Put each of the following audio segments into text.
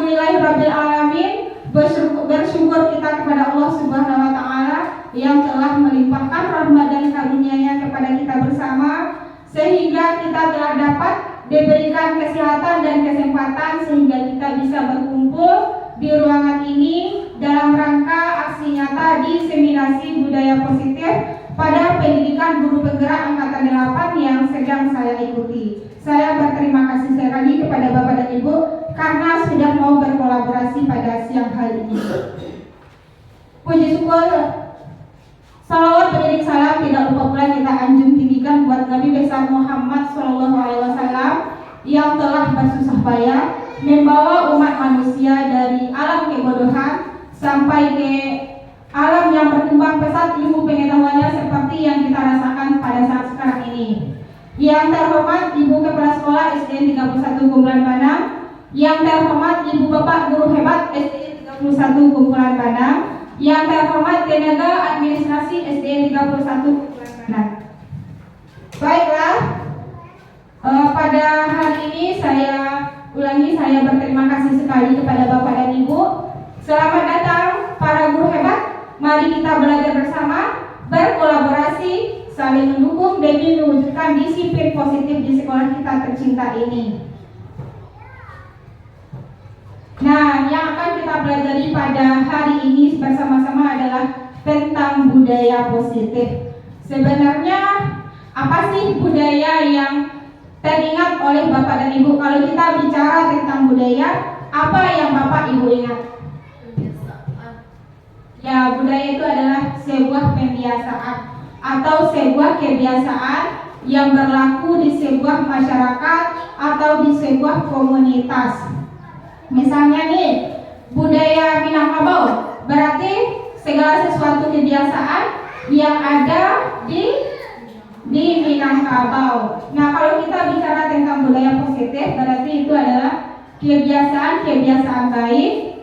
Alhamdulillahirrabbilalamin. Bersyukur kita kepada Allah Subhanahu wa Ta'ala yang telah melimpahkan rahmat dan karunia-Nya kepada kita bersama, sehingga kita telah dapat diberikan kesehatan dan kesempatan sehingga kita bisa berkumpul di ruangan ini dalam rangka aksi nyata diseminasi budaya positif pada pendidikan guru penggerak angkatan 8 yang sedang saya ikuti. Saya berterima kasih sekali kepada Bapak dan Ibu karena sudah mau berkolaborasi pada siang hari ini. Puji syukur, salawat beriring salam tidak lupa pula kita anjung tinggikan buat Nabi besar Muhammad SAW yang telah bersusah payah membawa umat manusia dari alam kebodohan sampai ke alam yang berkembang pesat ilmu pengetahuannya seperti yang kita rasakan pada saat sekarang ini. Yang terhormat Ibu Kepala Sekolah SDN 31 Kumpulan Padang, yang terhormat Ibu Bapak Guru Hebat SDN 31 Kumpulan Padang, yang terhormat tenaga administrasi SDN 31 Kumpulan Padang. Baiklah, pada hari ini saya berterima kasih sekali kepada Bapak dan Ibu. Selamat datang para guru hebat. Mari kita belajar bersama, berkolaborasi, saling mendukung demi mewujudkan disiplin positif di sekolah kita tercinta ini. Nah, yang akan kita pelajari pada hari ini bersama-sama adalah tentang budaya positif. Sebenarnya apa sih budaya yang teringat oleh Bapak dan Ibu? Kalau kita bicara tentang budaya, apa yang Bapak Ibu ingat? Ya, budaya itu adalah sebuah pembiasaan atau sebuah kebiasaan yang berlaku di sebuah masyarakat atau di sebuah komunitas. Misalnya nih, budaya Minangkabau berarti segala sesuatu kebiasaan yang ada di Minangkabau. Nah, kalau kita bicara tentang budaya positif, berarti itu adalah kebiasaan-kebiasaan baik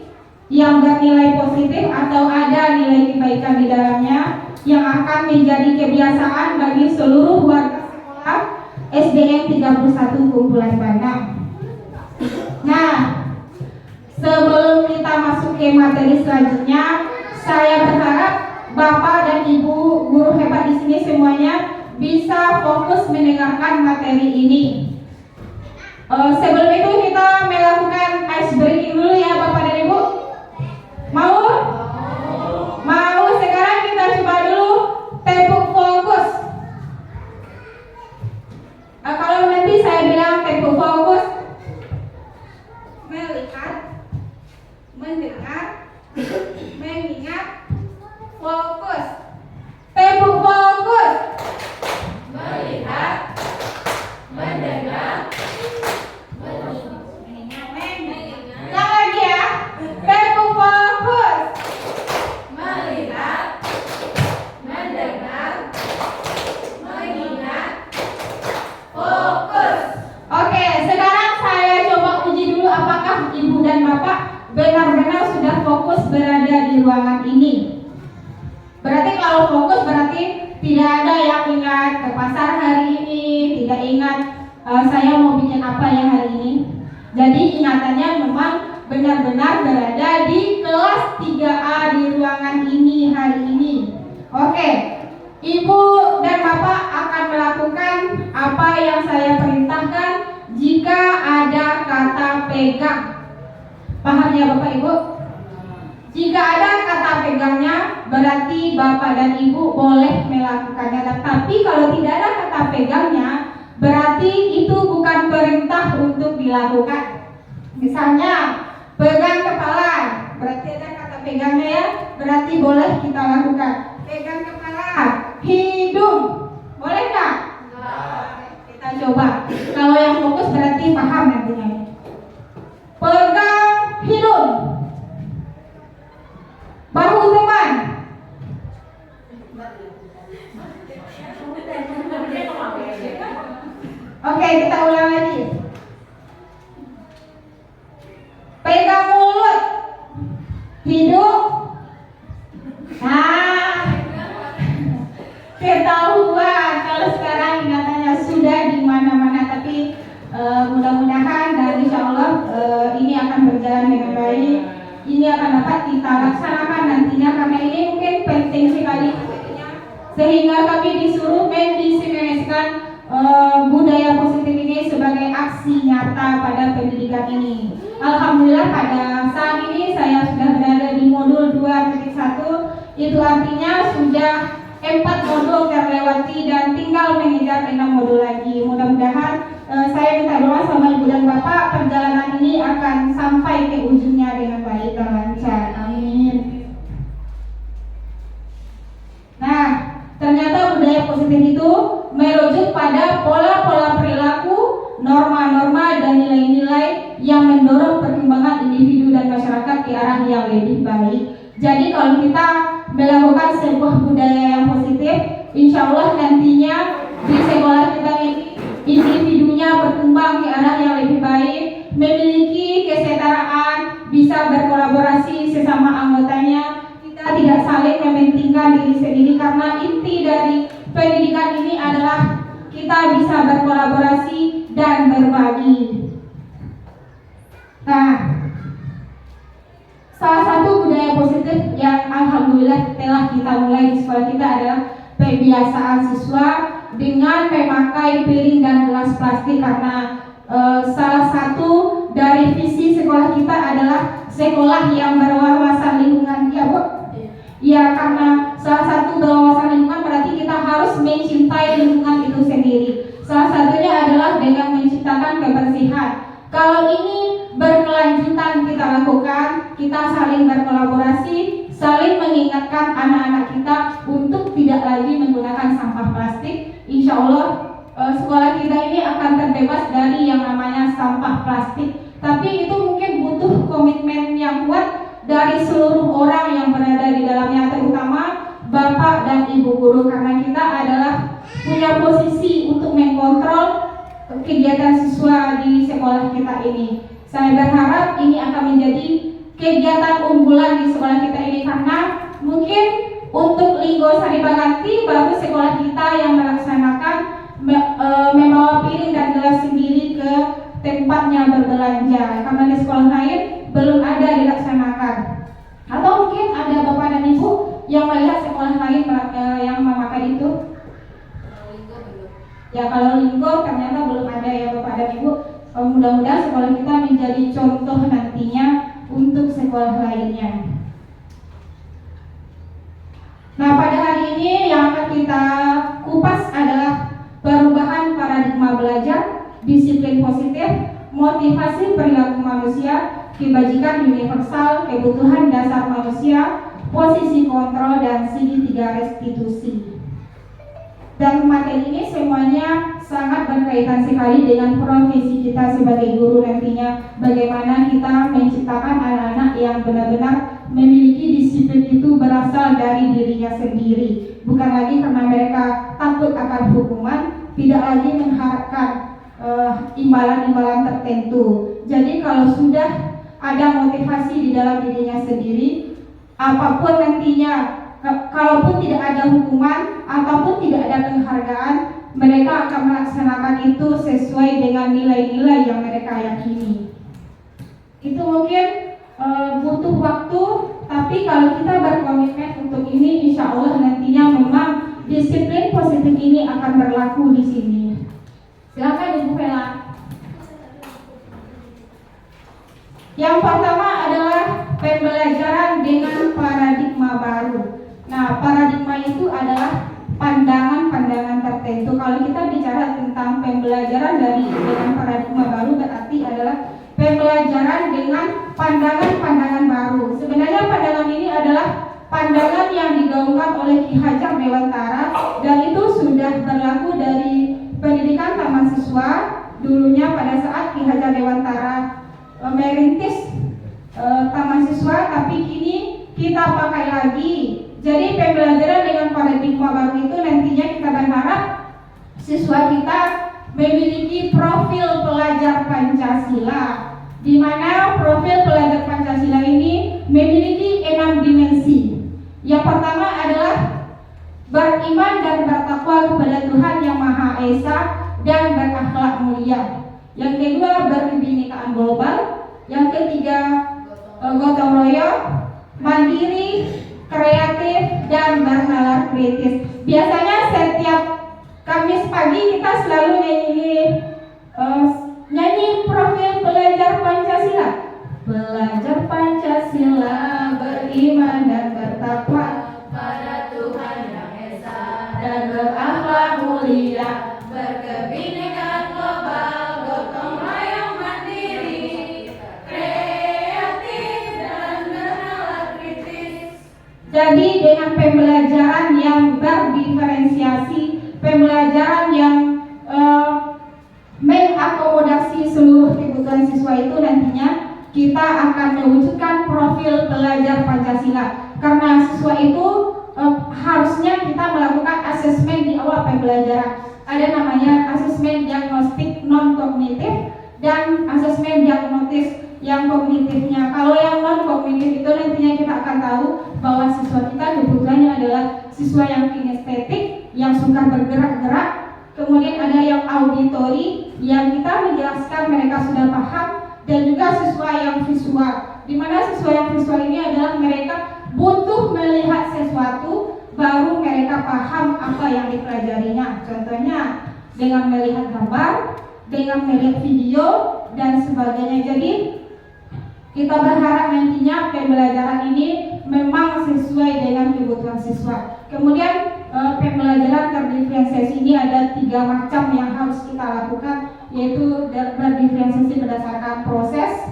yang bernilai positif atau ada nilai kebaikan di dalamnya yang akan menjadi kebiasaan bagi seluruh warga sekolah SDN 31 Kumpulan Padang. Nah, sebelum kita masuk ke materi selanjutnya, saya berharap Bapak dan Ibu guru hebat di sini semuanya bisa fokus mendengarkan materi ini. Sebelum itu kita melakukan ice breaking dulu ya Bapak dan Ibu. Mau? Mau. Sekarang kita coba dulu tepuk fokus. Kalau nanti saya bilang tepuk fokus, melihat, mendengar, mengingat, fokus. Tepuk fokus. Melihat, mendengar, mengingat. Yang lagi ya. Tepuk fokus. Melihat, mendengar, mengingat, fokus. Oke, sekarang saya coba uji dulu apakah Ibu dan Bapak benar-benar sudah fokus berada di ruangan ini. Berarti kalau fokus berarti tidak ada yang ingat ke pasar hari ini, tidak ingat saya mau bikin apa ya hari ini. Jadi ingatannya memang benar-benar berada di kelas 3A di ruangan ini hari ini. Oke, Ibu dan Bapak akan melakukan apa yang saya perintahkan jika ada kata pegang. Paham ya Bapak Ibu? Jika ada kata pegangnya, berarti Bapak dan Ibu boleh melakukannya. Tapi kalau tidak ada kata pegangnya, berarti itu bukan perintah untuk dilakukan. Misalnya, pegang kepala, berarti ada kata pegangnya ya, berarti boleh kita lakukan. Pegang kepala, hidung, boleh nggak? Kita coba. Kalau yang fokus berarti paham nantinya. Pegang hidung, bahu teman. Oke, kita ulang lagi. Pegang mulut, hidung. Nah, ketahuan kalau sekarang ingatannya sudah di mana-mana. Tapi mudah-mudahan dan insya Allah ini akan berjalan dengan baik. baik ini akan dapat kita laksanakan nantinya, karena ini mungkin penting sekali sehingga kami disuruh mendisiplinkan budaya positif ini sebagai aksi nyata pada pendidikan ini. Alhamdulillah pada saat ini saya sudah berada di modul 2.1, itu artinya sudah 4 modul terlewati dan tinggal mengejar 6 modul lagi. Mudah-mudahan saya minta doa sama Ibu dan Bapak, perjalanan ini akan sampai ke ujungnya dengan baik dan lancar. Amin. Nah, ternyata budaya positif itu merujuk pada pola-pola perilaku, norma-norma dan nilai-nilai yang mendorong perkembangan individu dan masyarakat ke arah yang lebih baik. Jadi kalau kita melakukan sebuah budaya yang positif, insya Allah nantinya di sekolah kita ini individunya berkembang ke arah yang lebih baik, memiliki kesetaraan, bisa berkolaborasi sesama anggotanya. Kita tidak saling mementingkan diri sendiri, karena inti dari pendidikan ini adalah kita bisa berkolaborasi dan berbagi. Nah, salah satu budaya positif yang alhamdulillah telah kita mulai di sekolah kita adalah pembiasaan siswa dengan memakai piring dan gelas plastik, karena salah satu dari visi sekolah kita adalah sekolah yang berwawasan lingkungan. Ya Bu? Ya, karena salah satu berwawasan lingkungan berarti kita harus mencintai lingkungan itu sendiri. Salah satunya adalah dengan menciptakan kebersihan. Kalau ini berkelanjutan kita lakukan, kita saling berkolaborasi, saling mengingatkan anak-anak kita untuk tidak lagi menggunakan sampah plastik. Insya Allah sekolah kita ini akan terbebas dari yang namanya sampah plastik. Tapi itu mungkin butuh komitmen yang kuat dari seluruh orang yang berada di dalamnya, terutama Bapak dan Ibu guru, karena kita adalah punya posisi untuk mengkontrol kegiatan siswa di sekolah kita ini. Saya berharap ini akan menjadi kegiatan unggulan di sekolah kita ini, karena mungkin untuk Linggo Saribagati baru sekolah kita yang melaksanakan membawa piring dan gelas sendiri ke tempatnya berbelanja, karena di sekolah lain belum ada dilaksanakan. Atau mungkin ada Bapak dan Ibu yang melihat sekolah lain yang memakai itu? Ya, kalau Linggo ternyata belum ada ya Bapak dan Ibu. Mudah-mudahan sekolah kita menjadi contoh nantinya untuk sekolah lainnya. Nah, pada hari ini yang akan kita kupas adalah perubahan paradigma belajar, disiplin positif, motivasi perilaku manusia, kebajikan universal, kebutuhan dasar manusia, posisi kontrol, dan segitiga restitusi. Dan materi ini semuanya sangat berkaitan sekali dengan profesi kita sebagai guru nantinya. Bagaimana kita menciptakan anak-anak yang benar-benar memiliki disiplin itu berasal dari dirinya sendiri, bukan lagi karena mereka takut akan hukuman, tidak lagi mengharapkan imbalan-imbalan tertentu. Jadi kalau sudah ada motivasi di dalam dirinya sendiri, apapun nantinya, kalaupun tidak ada hukuman ataupun tidak ada penghargaan, mereka akan melaksanakan itu sesuai dengan nilai-nilai yang mereka yakini. Itu mungkin butuh waktu, tapi kalau kita berkomitmen untuk ini, insya Allah nantinya memang disiplin positif ini akan berlaku di sini. Silakan Ibu Vela. Yang pertama adalah pembelajaran dengan paradigma baru. Nah, paradigma itu adalah pandangan-pandangan tertentu. Kalau kita bicara tentang pembelajaran dengan paradigma baru, berarti adalah pembelajaran dengan pandangan-pandangan baru. Sebenarnya pandangan ini adalah pandangan yang digaungkan oleh Ki Hajar Dewantara, dan itu sudah berlaku dari pendidikan taman siswa. Dulunya pada saat Ki Hajar Dewantara merintis taman siswa, tapi kini kita pakai lagi. Jadi pembelajaran dengan paradigma baru itu nantinya kita berharap siswa kita memiliki profil pelajar Pancasila, di mana profil pelajar Pancasila ini memiliki 6 dimensi. Yang pertama adalah beriman dan bertakwa kepada Tuhan Yang Maha Esa dan berakhlak mulia. Yang kedua, berkebinekaan global. Yang ketiga, mandiri, kreatif, dan bernalar kritis. Biasanya setiap Kamis pagi kita selalu nyanyi profil pelajar Pancasila. Belajar Pancasila, beriman dan bertakwa pada Tuhan Yang Esa, dan berakhlak mulia, berkebinekaan global, gotong royong mandiri, kreatif dan bernalar kritis. Jadi dengan pembelajaran yang berdiferensiasi, pembelajaran yang mengakomodasi seluruh kebutuhan siswa itu, nantinya kita akan mewujudkan profil pelajar Pancasila. Karena siswa itu harusnya kita melakukan asesmen di awal pembelajaran. Ada namanya asesmen diagnostik non kognitif dan asesmen diagnostik yang kognitifnya. Kalau yang non kognitif itu nantinya kita akan tahu bahwa siswa kita kebutuhannya adalah siswa yang kinestetik, yang suka bergerak-gerak. Kemudian ada yang auditori, yang kita menjelaskan mereka sudah paham, dan juga siswa yang visual, di mana siswa yang visual ini adalah mereka butuh melihat sesuatu baru mereka paham apa yang dipelajarinya. Contohnya dengan melihat gambar, dengan melihat video dan sebagainya. Jadi kita berharap nantinya pembelajaran ini memang sesuai dengan kebutuhan siswa. Kemudian pembelajaran terdiferensiasi ini ada 3 macam yang harus kita lakukan, yaitu berdiferensiasi berdasarkan proses,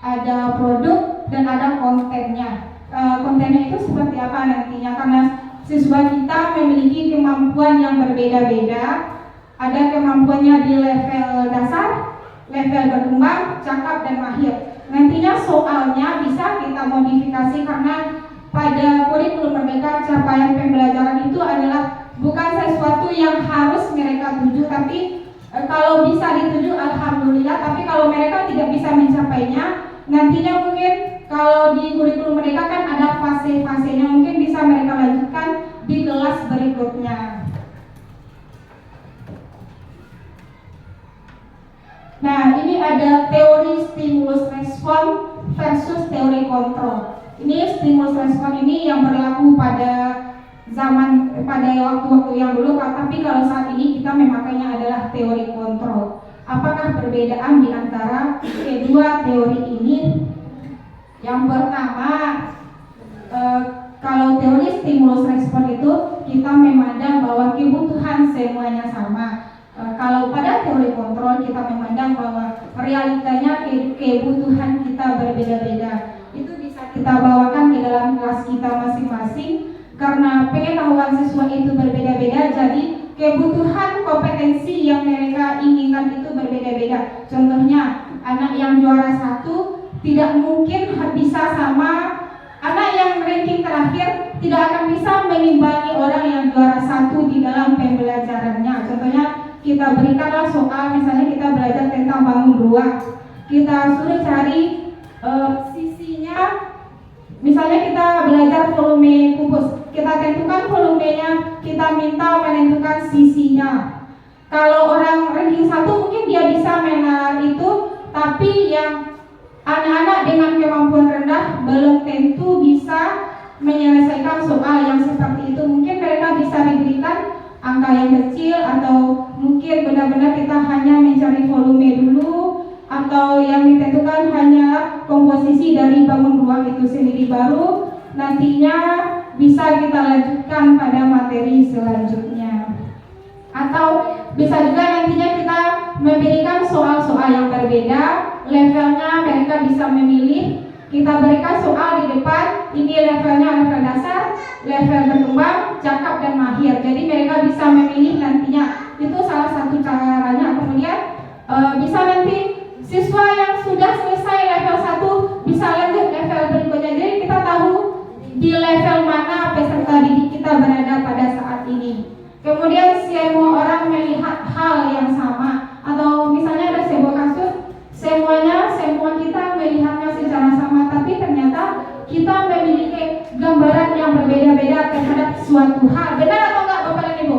ada produk, dan ada kontennya. Kontennya itu seperti apa nantinya, karena siswa kita memiliki kemampuan yang berbeda-beda. Ada kemampuannya di level dasar, level berkembang, cakap, dan mahir. Nantinya soalnya bisa kita modifikasi, karena pada kurikulum Merdeka capaian pembelajaran itu adalah bukan sesuatu yang harus mereka tuju, tapi kalau bisa dituju alhamdulillah, tapi kalau mereka tidak bisa mencapainya, nantinya mungkin kalau di kurikulum Merdeka kan ada fase-fasenya, mungkin bisa mereka lanjutkan di kelas berikutnya. Nah, ini ada teori stimulus respon versus teori kontrol. Ini stimulus respon ini yang berlaku pada waktu-waktu yang dulu, tapi kalau saat ini kita memakainya adalah teori kontrol. Apakah perbedaan di antara kedua teori ini? Yang pertama, kalau teori stimulus respon itu kita memandang bahwa kebutuhan semuanya sama. Kalau pada teori kontrol kita memandang bahwa realitanya kebutuhan kita berbeda-beda. Itu bisa kita bawakan ke dalam kelas kita masing-masing, karena pengetahuan siswa itu berbeda-beda, jadi kebutuhan kompetensi yang mereka inginkan itu berbeda-beda. Contohnya, anak yang juara 1 tidak mungkin bisa sama anak yang ranking terakhir, tidak akan bisa mengimbangi orang yang juara 1 di dalam pembelajarannya. Contohnya, kita berikanlah soal, misalnya kita belajar tentang bangun ruang, kita suruh cari sisinya. Misalnya kita belajar volume kubus, kita tentukan volumenya, kita minta menentukan sisinya. Kalau orang ranking 1 mungkin dia bisa menalar itu, tapi yang anak-anak dengan kemampuan rendah belum tentu bisa menyelesaikan soal yang seperti itu. Mungkin mereka bisa diberikan angka yang kecil, atau mungkin benar-benar kita hanya mencari volume dulu, atau yang ditentukan hanya komposisi dari bangun ruang itu sendiri, baru nantinya bisa kita lanjutkan pada materi selanjutnya. Atau bisa juga nantinya kita memberikan soal-soal yang berbeda, levelnya mereka bisa memilih. Kita berikan soal di depan, ini levelnya level dasar, level berkembang, cakap, dan mahir. Jadi mereka bisa memilih nantinya. Itu salah satu caranya. Kemudian bisa nanti siswa yang sudah selesai level 1 bisa lanjut level berikutnya. Jadi kita tahu di level mana peserta didik kita berada pada saat ini. Kemudian semua orang melihat hal yang sama, atau misalnya ada sebuah kasus semua kita melihatnya secara sama, tapi ternyata kita memiliki gambaran yang berbeda-beda terhadap suatu hal. Benar atau enggak Bapak dan Ibu?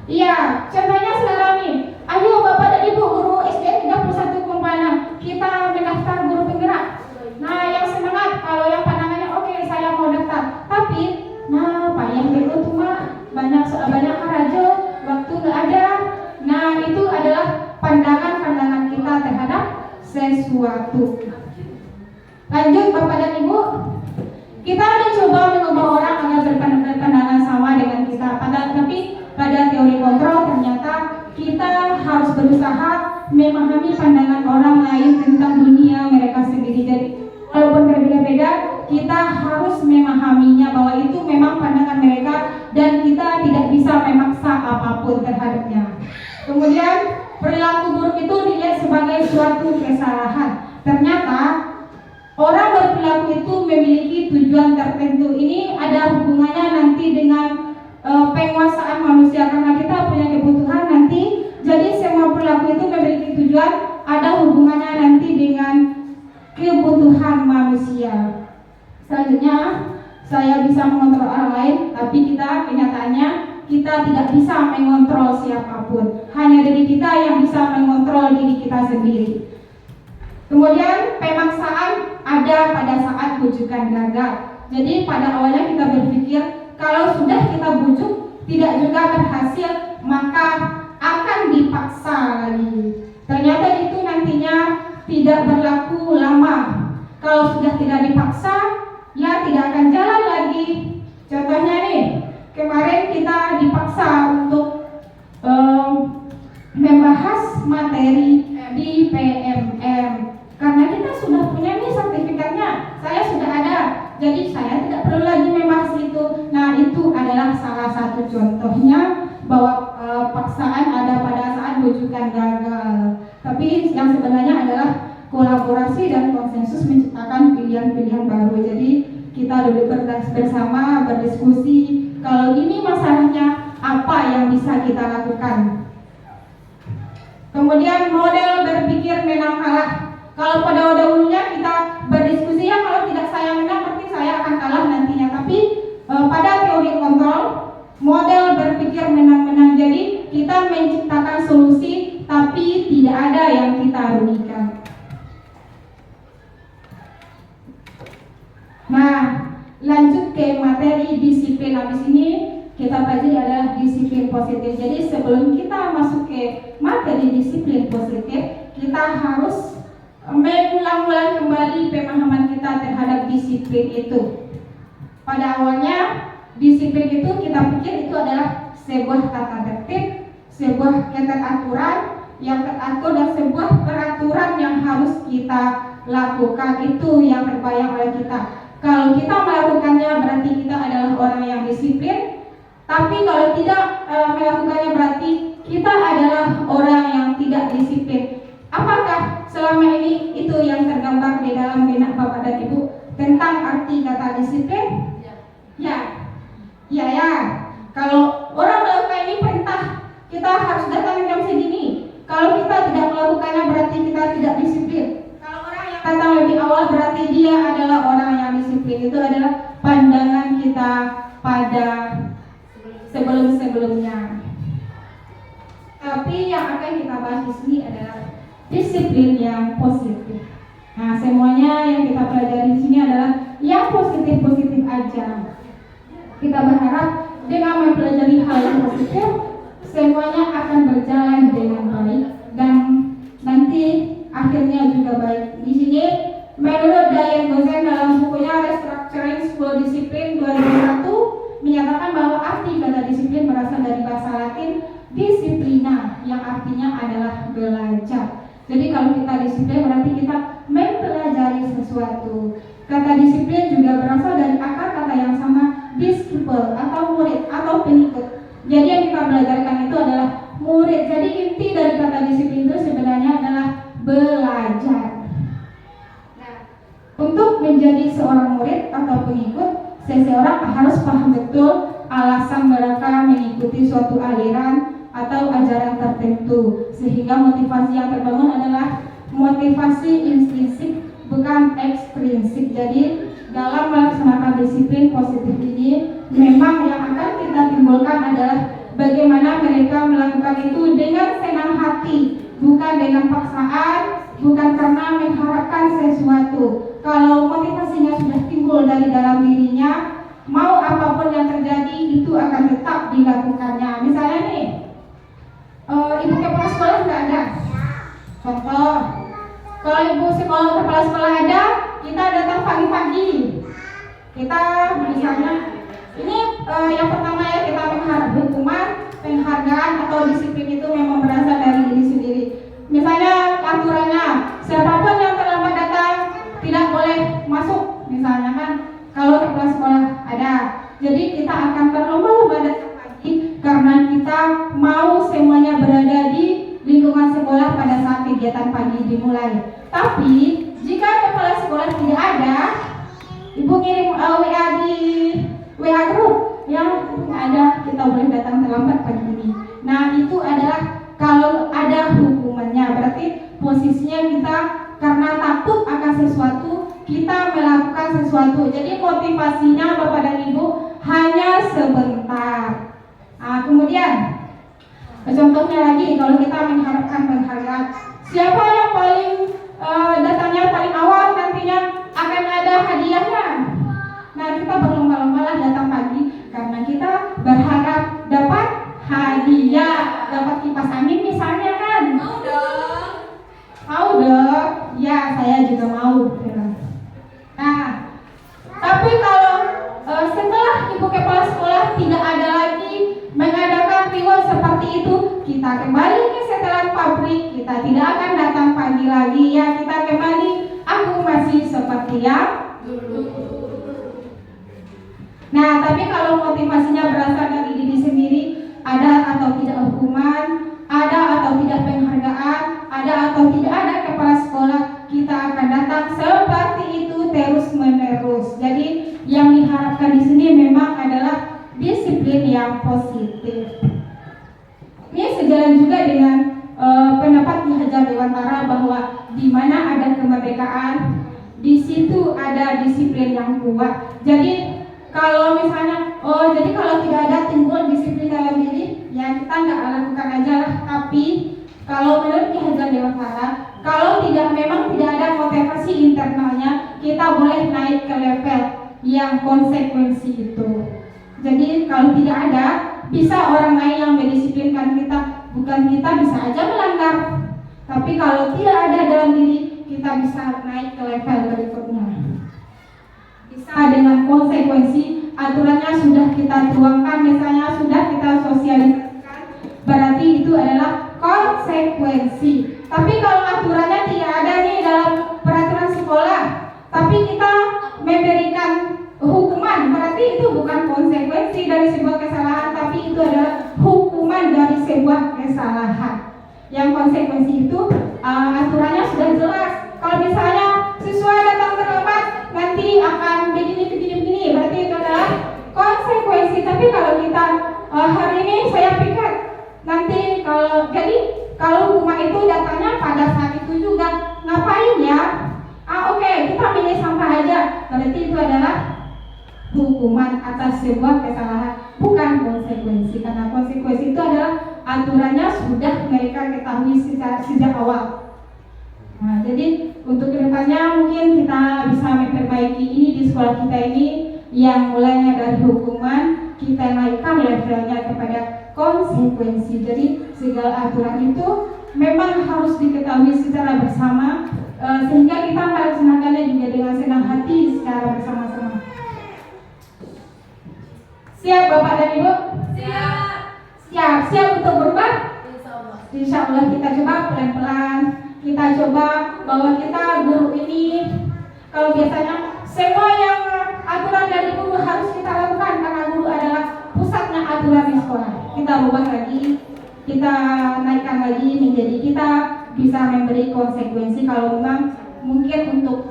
Iya, contohnya sekarang nih, ayo Bapak dan Ibu guru SD 31 Kumpana, kita mendaftar guru penggerak. Nah, yang semangat, kalau yang pandangannya oke, Kita mencoba mengubah orang agar berpandangan sama dengan kita. Tapi pada teori kontrol ternyata kita harus berusaha memahami pandangan orang lain tentang dunia mereka sendiri. Jadi walaupun berbeda-beda, kita harus memahaminya bahwa itu memang pandangan mereka dan kita tidak bisa memaksa apapun terhadapnya. Kemudian perilaku buruk itu dilihat sebagai suatu kesalahan. Ternyata orang berperilaku itu memiliki tujuan tertentu. Ini ada hubungannya nanti dengan penguasaan manusia, karena kita punya kebutuhan nanti. Jadi semua perilaku itu memiliki tujuan, ada hubungannya nanti dengan kebutuhan manusia. Selanjutnya, saya bisa mengontrol orang lain, tapi kenyataannya kita tidak bisa mengontrol siapapun. Hanya diri kita yang bisa mengontrol diri kita sendiri. Kemudian pemaksaan ada pada saat bujukan gagal. Jadi pada awalnya kita berpikir kalau sudah kita bujuk tidak juga berhasil, maka akan dipaksa lagi. Ternyata itu nantinya tidak berlaku lama. Kalau sudah tidak dipaksa, ya tidak akan jalan lagi. Contohnya nih, kemarin kita dipaksa untuk membahas materi di PMM. Karena kita sudah punya nih sertifikatnya, saya sudah ada, jadi saya tidak perlu lagi membahas itu. Nah, itu adalah salah satu contohnya bahwa paksaan ada pada saat bujukan gagal. Tapi yang sebenarnya adalah kolaborasi dan konsensus menciptakan pilihan-pilihan baru. Jadi kita duduk bersama, berdiskusi. Kalau ini masalahnya, apa yang bisa kita lakukan? Kemudian model berpikir menang kalah. Kalau pada dahulunya kita berdiskusi, ya kalau tidak saya menang berarti saya akan kalah nantinya. Tapi pada teori kontrol, model berpikir menang-menang. Jadi kita menciptakan solusi, tapi tidak ada yang kita rugikan. Nah, lanjut ke materi disiplin. Habis ini kita pelajari adalah disiplin positif. Jadi sebelum kita masuk ke materi disiplin positif, kita harus mengulang-ulang kembali pemahaman kita terhadap disiplin itu. Pada awalnya disiplin itu kita pikir itu adalah sebuah tata tertib, sebuah keteraturan yang teratur dan sebuah peraturan yang harus kita lakukan. Itu yang terbayang oleh kita. Kalau kita melakukannya berarti kita adalah orang yang disiplin. Tapi kalau tidak melakukannya berarti kita adalah orang yang tidak disiplin. Apakah selama ini itu yang tergambar di dalam benak Bapak dan Ibu tentang arti kata disiplin? Ya. Kalau orang melakukan ini perintah, kita harus datang jam segini. Kalau kita tidak melakukannya berarti kita tidak disiplin. Kalau orang yang datang lebih awal berarti dia adalah orang yang disiplin. Itu adalah pandangan kita pada sebelum-sebelumnya. Tapi yang akan kita bahas di sini adalah disiplin yang positif. Nah, semuanya yang kita pelajari di sini adalah yang positif-positif aja. Kita berharap dengan mempelajari hal yang positif, semuanya akan berjalan dengan baik dan nanti akhirnya juga baik. Di sini menurut Diane Gozen dalam bukunya Restructuring School Discipline 2001 menyatakan bahwa arti kata disiplin berasal dari bahasa Latin disiplina yang artinya adalah belajar. Jadi kalau kita disiplin berarti kita mempelajari sesuatu. Kata disiplin juga berasal dari akar kata yang sama, disciple atau murid atau pengikut. Jadi yang kita belajarkan itu adalah murid. Jadi inti dari kata disiplin itu sebenarnya adalah belajar. Nah, untuk menjadi seorang murid atau pengikut, seseorang harus paham betul alasan mereka mengikuti suatu aliran atau ajaran tertentu, sehingga motivasi yang terbangun adalah motivasi intrinsik bukan ekstrinsik. Jadi dalam melaksanakan disiplin positif ini memang yang akan kita timbulkan adalah bagaimana mereka melakukan itu dengan senang hati, bukan dengan paksaan, bukan karena mengharapkan sesuatu. Kalau motivasinya sudah timbul dari dalam dirinya, mau apapun yang terjadi itu akan tetap dilakukannya. Misalnya nih, ibu kepala sekolah nggak ada. Contoh, kalau ibu kepala sekolah ada, kita datang pagi-pagi. Kita misalnya ini yang pertama ya, kita mengharap hukuman, penghargaan atau disiplin itu memang berasal dari diri sendiri. Misalnya aturannya, siapapun yang terlambat datang tidak boleh masuk, misalnya kan. Kalau di kelas sekolah ada, jadi kita akan berlomba-lomba datang pagi karena kita mau semuanya berada di lingkungan sekolah pada saat kegiatan pagi dimulai. Tapi jika kepala sekolah tidak ada, ibu ngirim WA di WA grup yang ada kita boleh datang terlambat pagi ini. Nah itu adalah kalau ada hukumannya, berarti posisinya kita karena takut akan sesuatu kita melakukan sesuatu. Jadi motivasinya Bapak dan Ibu hanya sebentar. Nah, kemudian contohnya lagi kalau kita mengharapkan penghargaan, siapa yang paling datangnya paling awal nantinya akan ada hadiahnya. Nah kita berlomba-lomba lah datang pagi karena kita berharap dapat hadiah, dapat kipas angin misalnya kan. Mau dong, ya saya juga mau. Nah, tapi kalau setelah ibu kepala sekolah tidak ada lagi mengadakan reward seperti itu, kita kembali ke setelan pabrik, kita tidak akan datang pagi lagi ya, kita kembali aku masih seperti yang dulu. Nah, tapi kalau motivasinya berasal dari diri sendiri, ada atau tidak hukuman, ada atau tidak penghargaan, ada atau tidak ada kepala sekolah, kita akan datang seperti itu terus menerus. Jadi yang diharapkan di sini memang adalah disiplin yang positif. Ini sejalan juga dengan pendapat Ki Hajar Dewantara bahwa di mana ada kemerdekaan, di situ ada disiplin yang kuat. Jadi kalau misalnya, jadi kalau tidak ada timbul disiplin dalam diri, ya kita nggak lakukan aja lah. Tapi kalau menurut Ki Hajar Dewantara, kalau memang tidak ada motivasi internalnya, kita boleh naik ke level yang konsekuensi itu. Jadi kalau tidak ada, bisa orang lain yang mendisiplinkan kita, bukan kita bisa aja melanggar. Tapi kalau tidak ada dalam diri, kita bisa naik ke level berikutnya. Bisa dengan konsekuensi, aturannya sudah kita tuangkan, misalnya sudah kita sosialisasikan, berarti itu adalah konsekuensi. Tapi kalau aturannya tidak ada nih dalam peraturan sekolah, tapi kita memberikan hukuman, berarti itu bukan konsekuensi dari sebuah kesalahan, tapi itu adalah hukuman dari sebuah kesalahan. Yang konsekuensi itu aturannya sudah jelas. Kalau misalnya siswa datang terlambat, nanti akan begini, berarti itu adalah konsekuensi. Tapi kalau kita hari ini saya pikir nanti kalau hukuman itu datangnya pada saat itu juga, ngapain ya? Oke, kita milih sampah aja, berarti itu adalah hukuman atas sebuah kesalahan, bukan konsekuensi. Karena konsekuensi itu adalah aturannya sudah mereka ketahui sejak awal. Nah, jadi untuk kedepannya mungkin kita bisa memperbaiki ini di sekolah kita ini, yang mulainya dari hukuman kita naikkan levelnya kepada konsekuensi. Jadi segala aturan itu memang harus diketahui secara bersama, sehingga kita melaksanakannya juga dengan senang hati secara bersama-sama. Siap Bapak dan Ibu? Siap untuk berubah? Insya Allah kita coba pelan-pelan. Kita coba bahwa kita guru ini, kalau biasanya semua yang aturan dari guru harus kita lakukan, karena guru adalah pusatnya aturan di sekolah. Kita ubah lagi, kita naikkan lagi menjadi kita bisa memberi konsekuensi kalau memang mungkin untuk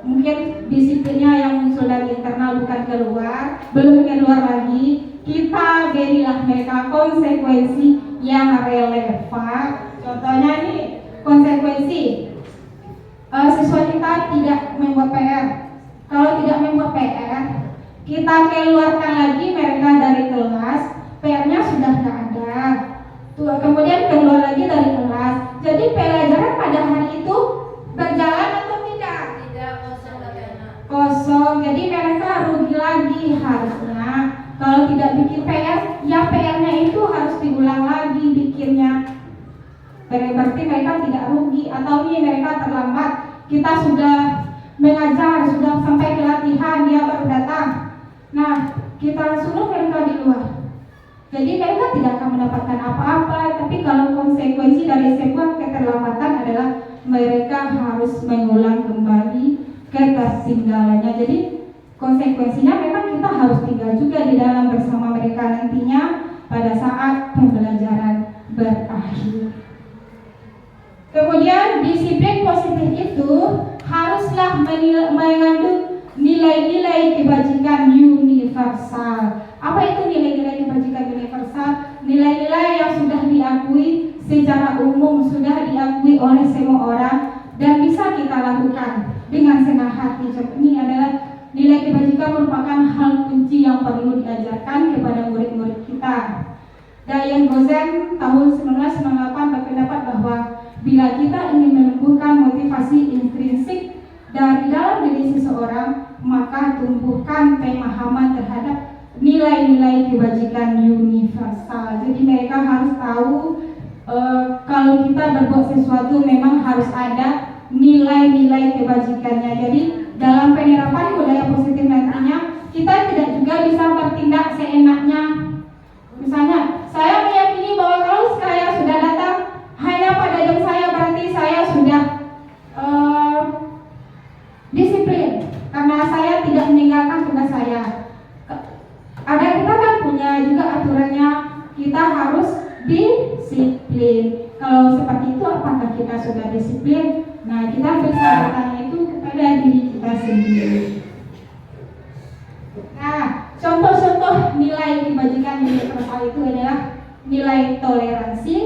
mungkin disiplinnya yang muncul dari internal bukan keluar, belum keluar lagi, kita berilah mereka konsekuensi yang relevan. Contohnya nih, konsekuensi siswa kita tidak membuat PR. Kalau tidak membuat PR, kita keluarkan lagi mereka dari kelas, PR-nya sudah tidak ada. Kemudian keluar lagi dari kelas. Jadi pelajaran pada hari itu berjalan atau tidak? Tidak, kosong. Jadi mereka rugi lagi harusnya. Kalau tidak bikin PR, ya PR-nya itu harus diulang lagi bikinnya. Berarti mereka tidak rugi. Atau nih mereka terlambat, kita sudah mengajar, sudah sampai ke latihan, dia baru kita suruh mereka di luar. Jadi mereka tidak akan mendapatkan apa-apa, tapi kalau konsekuensi dari sebuah keterlambatan adalah mereka harus mengulang kembali ketertinggalannya. Jadi konsekuensinya memang kita harus tinggal juga di dalam bersama mereka nantinya pada saat pembelajaran berakhir. Kemudian disiplin positif itu haruslah mengandung nilai-nilai kebajikan universal. Apa itu nilai-nilai kebajikan universal? Nilai-nilai yang sudah diakui secara umum, sudah diakui oleh semua orang dan bisa kita lakukan dengan senang hati. Ini adalah nilai kebajikan merupakan hal kunci yang perlu diajarkan kepada murid-murid kita. Diane Gozen tahun 1998 berpendapat bahwa bila kita ingin menumbuhkan motivasi intrinsik dari dalam diri seseorang, maka tumbuhkan pemahaman terhadap nilai-nilai kebajikan universal. Jadi mereka harus tahu kalau kita berbuat sesuatu memang harus ada nilai-nilai kebajikannya. Jadi dalam penerapan budaya positif nantinya kita tidak juga bisa bertindak seenaknya. Misalnya, saya meyakini bahwa kalau saya sudah datang hanya pada jam saya, berarti saya sudah disiplin karena saya tidak meninggalkan tugas saya. Ada kita kan punya juga aturannya, kita harus disiplin. Kalau seperti itu, apakah kita sudah disiplin? Nah, kita bisa bertanya itu kepada diri kita sendiri. Nah, contoh-contoh nilai kebajikan universal itu adalah nilai toleransi,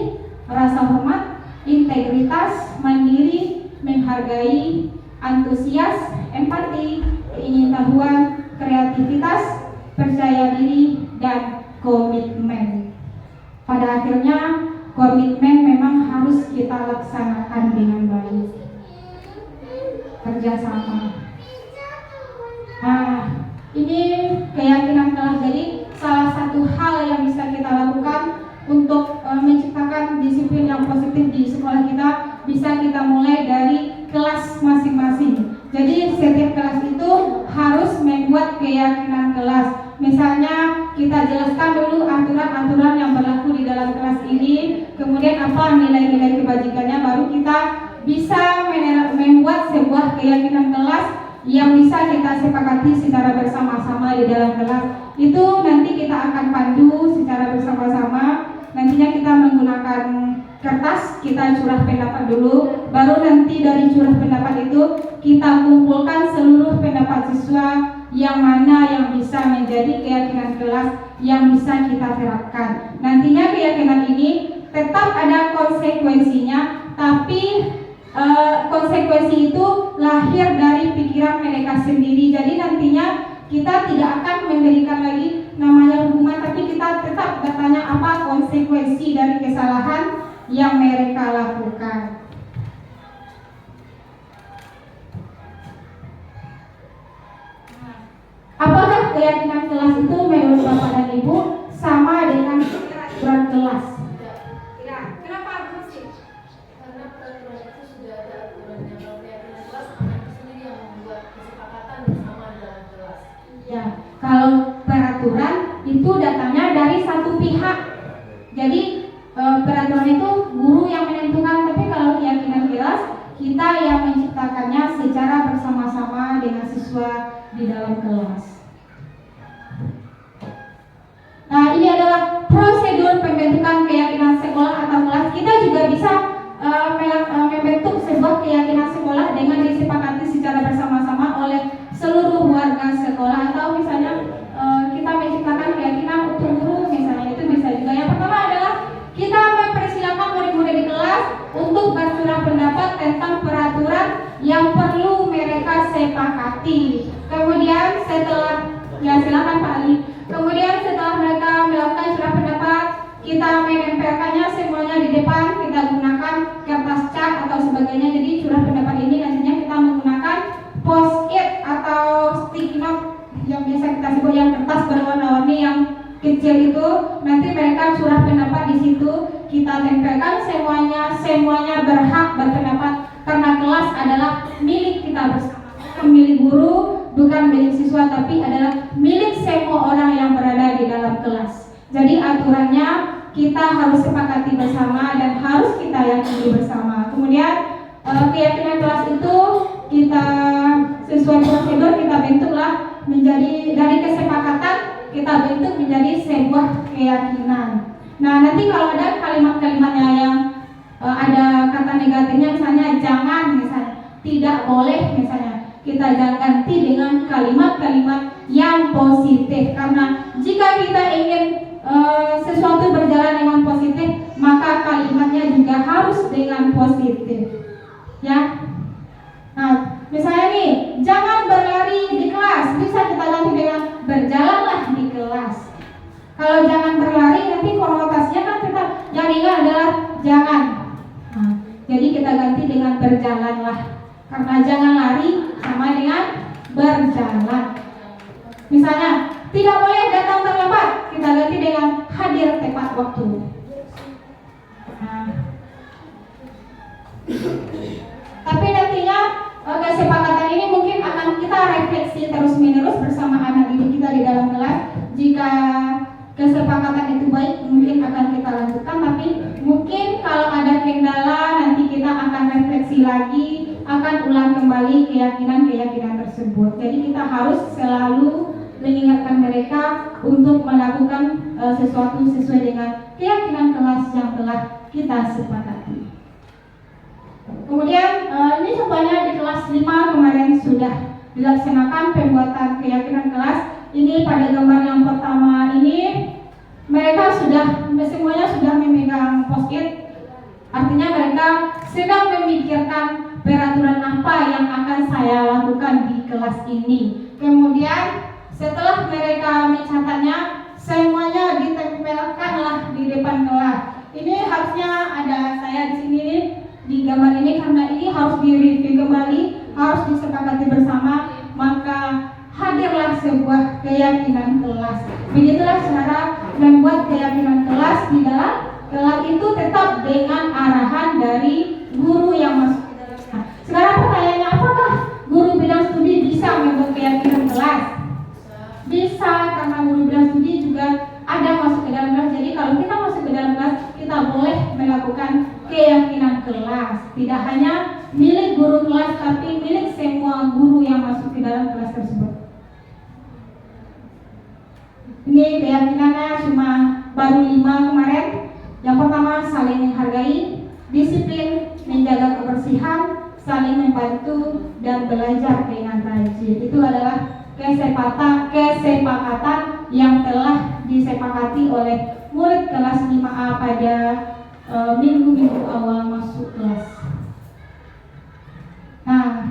rasa hormat, integritas, mandiri, menghargai, antusias, empati, keingintahuan, kreativitas, percaya diri, dan komitmen. Pada akhirnya komitmen memang harus kita laksanakan dengan baik. Kerjasama. Nah, ini keyakinan kelas. Jadi salah satu hal yang bisa kita lakukan untuk menciptakan disiplin yang positif di sekolah kita, bisa kita mulai dari kelas masing-masing. Jadi setiap kelas itu harus membuat keyakinan kelas. Misalnya kita jelaskan dulu aturan-aturan yang berlaku di dalam kelas ini, kemudian apa nilai-nilai kebajikannya, baru kita bisa membuat sebuah keyakinan kelas yang bisa kita sepakati secara bersama-sama di dalam kelas. Itu nanti kita akan pandu secara bersama-sama. Nantinya kita menggunakan kertas, kita curah pendapat dulu, baru nanti dari curah pendapat itu kita kumpulkan seluruh pendapat siswa yang mana yang bisa menjadi keyakinan kelas yang bisa kita terapkan. Nantinya keyakinan ini tetap ada konsekuensinya, tapi konsekuensi itu lahir dari pikiran mereka sendiri. Jadi nantinya kita tidak akan memberikan lagi namanya hukuman, tapi kita tetap bertanya apa konsekuensi dari kesalahan yang mereka lakukan. Apakah keyakinan kelas itu menurut Bapak dan Ibu sama dengan aturan kelas? Ya, kenapa bersih? Karena peraturan itu sudah ada aturannya. Kalau keyakinan kelas, anak itu sendiri yang membuat kesepakatan bersama dalam kelas. Ya, kalau peraturan itu datangnya dari satu pihak. Jadi peraturan itu guru yang menentukan, tapi kalau keyakinan kelas kita yang menciptakannya secara bersama-sama dengan siswa di dalam kelas. Nah, ini adalah prosedur pembentukan keyakinan sekolah atau kelas. Kita juga bisa membentuk sebuah keyakinan sekolah dengan disepakati secara bersama-sama oleh seluruh warga sekolah, atau misalnya kita menciptakan keyakinan untuk guru, misalnya itu bisa juga. Yang pertama adalah kita mempersilakan murid-murid di kelas untuk bercurah pendapat tentang peraturan yang perlu mereka sepakati. Kemudian setelah, ya silakan Pak Ali. Kemudian setelah mereka melakukan curah pendapat, kita menempelkannya semuanya di depan. Kita gunakan kertas cat atau sebagainya. Jadi curah pendapat ini nantinya kita menggunakan post-it atau sticky note yang biasa kita sebut yang kertas berwarna-warni yang kecil itu. Nanti mereka curah pendapat di situ, kita tempelkan semuanya berhak berpendapat karena kelas adalah milik kita bersama, milik guru bukan milik siswa tapi adalah milik semua orang yang berada di dalam kelas. Jadi aturannya kita harus sepakati bersama dan harus kita yakini bersama. Kemudian keyakinan kelas itu kita sesuai prosedur kita bentuklah menjadi dari kesepakatan kita bentuk menjadi sebuah keyakinan. Nah nanti kalau ada kalimat-kalimatnya yang ada kata negatifnya misalnya jangan, misalnya tidak boleh, misalnya kita jangan ganti dengan kalimat-kalimat yang positif, karena jika kita ingin sesuatu berjalan dengan positif maka kalimatnya juga harus dengan positif ya. Nah misalnya nih jangan berlari di kelas, bisa kita ganti dengan berjalanlah di kelas. Kalau jangan berlari nanti konotasinya kan kita yang ingat adalah jangan. Nah, jadi kita ganti dengan berjalanlah, karena jangan lari sama dengan berjalan. Misalnya tidak boleh datang terlambat, kita ganti dengan hadir tepat waktu. Nah, tapi nantinya kesepakatan ini mungkin akan kita refleksi terus menerus bersama anak didik kita di dalam kelas. Jika kesepakatan itu baik mungkin akan kita lanjutkan, tapi mungkin kalau ada kendala nanti kita akan refleksi lagi, akan ulang kembali keyakinan-keyakinan tersebut. Jadi kita harus selalu mengingatkan mereka untuk melakukan sesuatu sesuai dengan keyakinan kelas yang telah kita sepakati. Kemudian ini contohnya di kelas 5 kemarin sudah dilaksanakan pembuatan keyakinan kelas. Ini pada gambar yang pertama ini mereka semuanya sudah memegang post-it. Artinya mereka sedang memikirkan peraturan apa yang akan saya lakukan di kelas ini. Kemudian setelah mereka mencatatnya, semuanya ditempelkanlah di depan kelas. Ini harusnya ada saya di sini nih, di gambar ini, karena ini harus direview kembali, harus disepakati bersama, maka hadirlah sebuah keyakinan kelas. Begitulah cara membuat keyakinan kelas di dalam kelas itu tetap dengan arahan dari guru yang masuk ke dalam kelas. Sekarang pertanyaannya, apakah guru bidang studi bisa membuat keyakinan kelas? Bisa, karena guru bidang studi juga ada masuk ke dalam kelas. Jadi kalau kita masuk ke dalam kelas, kita boleh melakukan keyakinan kelas. Tidak hanya milik guru kelas, tapi milik semua guru yang masuk ke dalam kelas tersebut. Ini keyakinannya cuma baru 5 kemarin. Yang pertama, saling menghargai, disiplin, menjaga kebersihan, saling membantu, dan belajar dengan rajin. Itu adalah kesepakatan yang telah disepakati oleh murid kelas 5A pada minggu-minggu awal masuk kelas. Nah,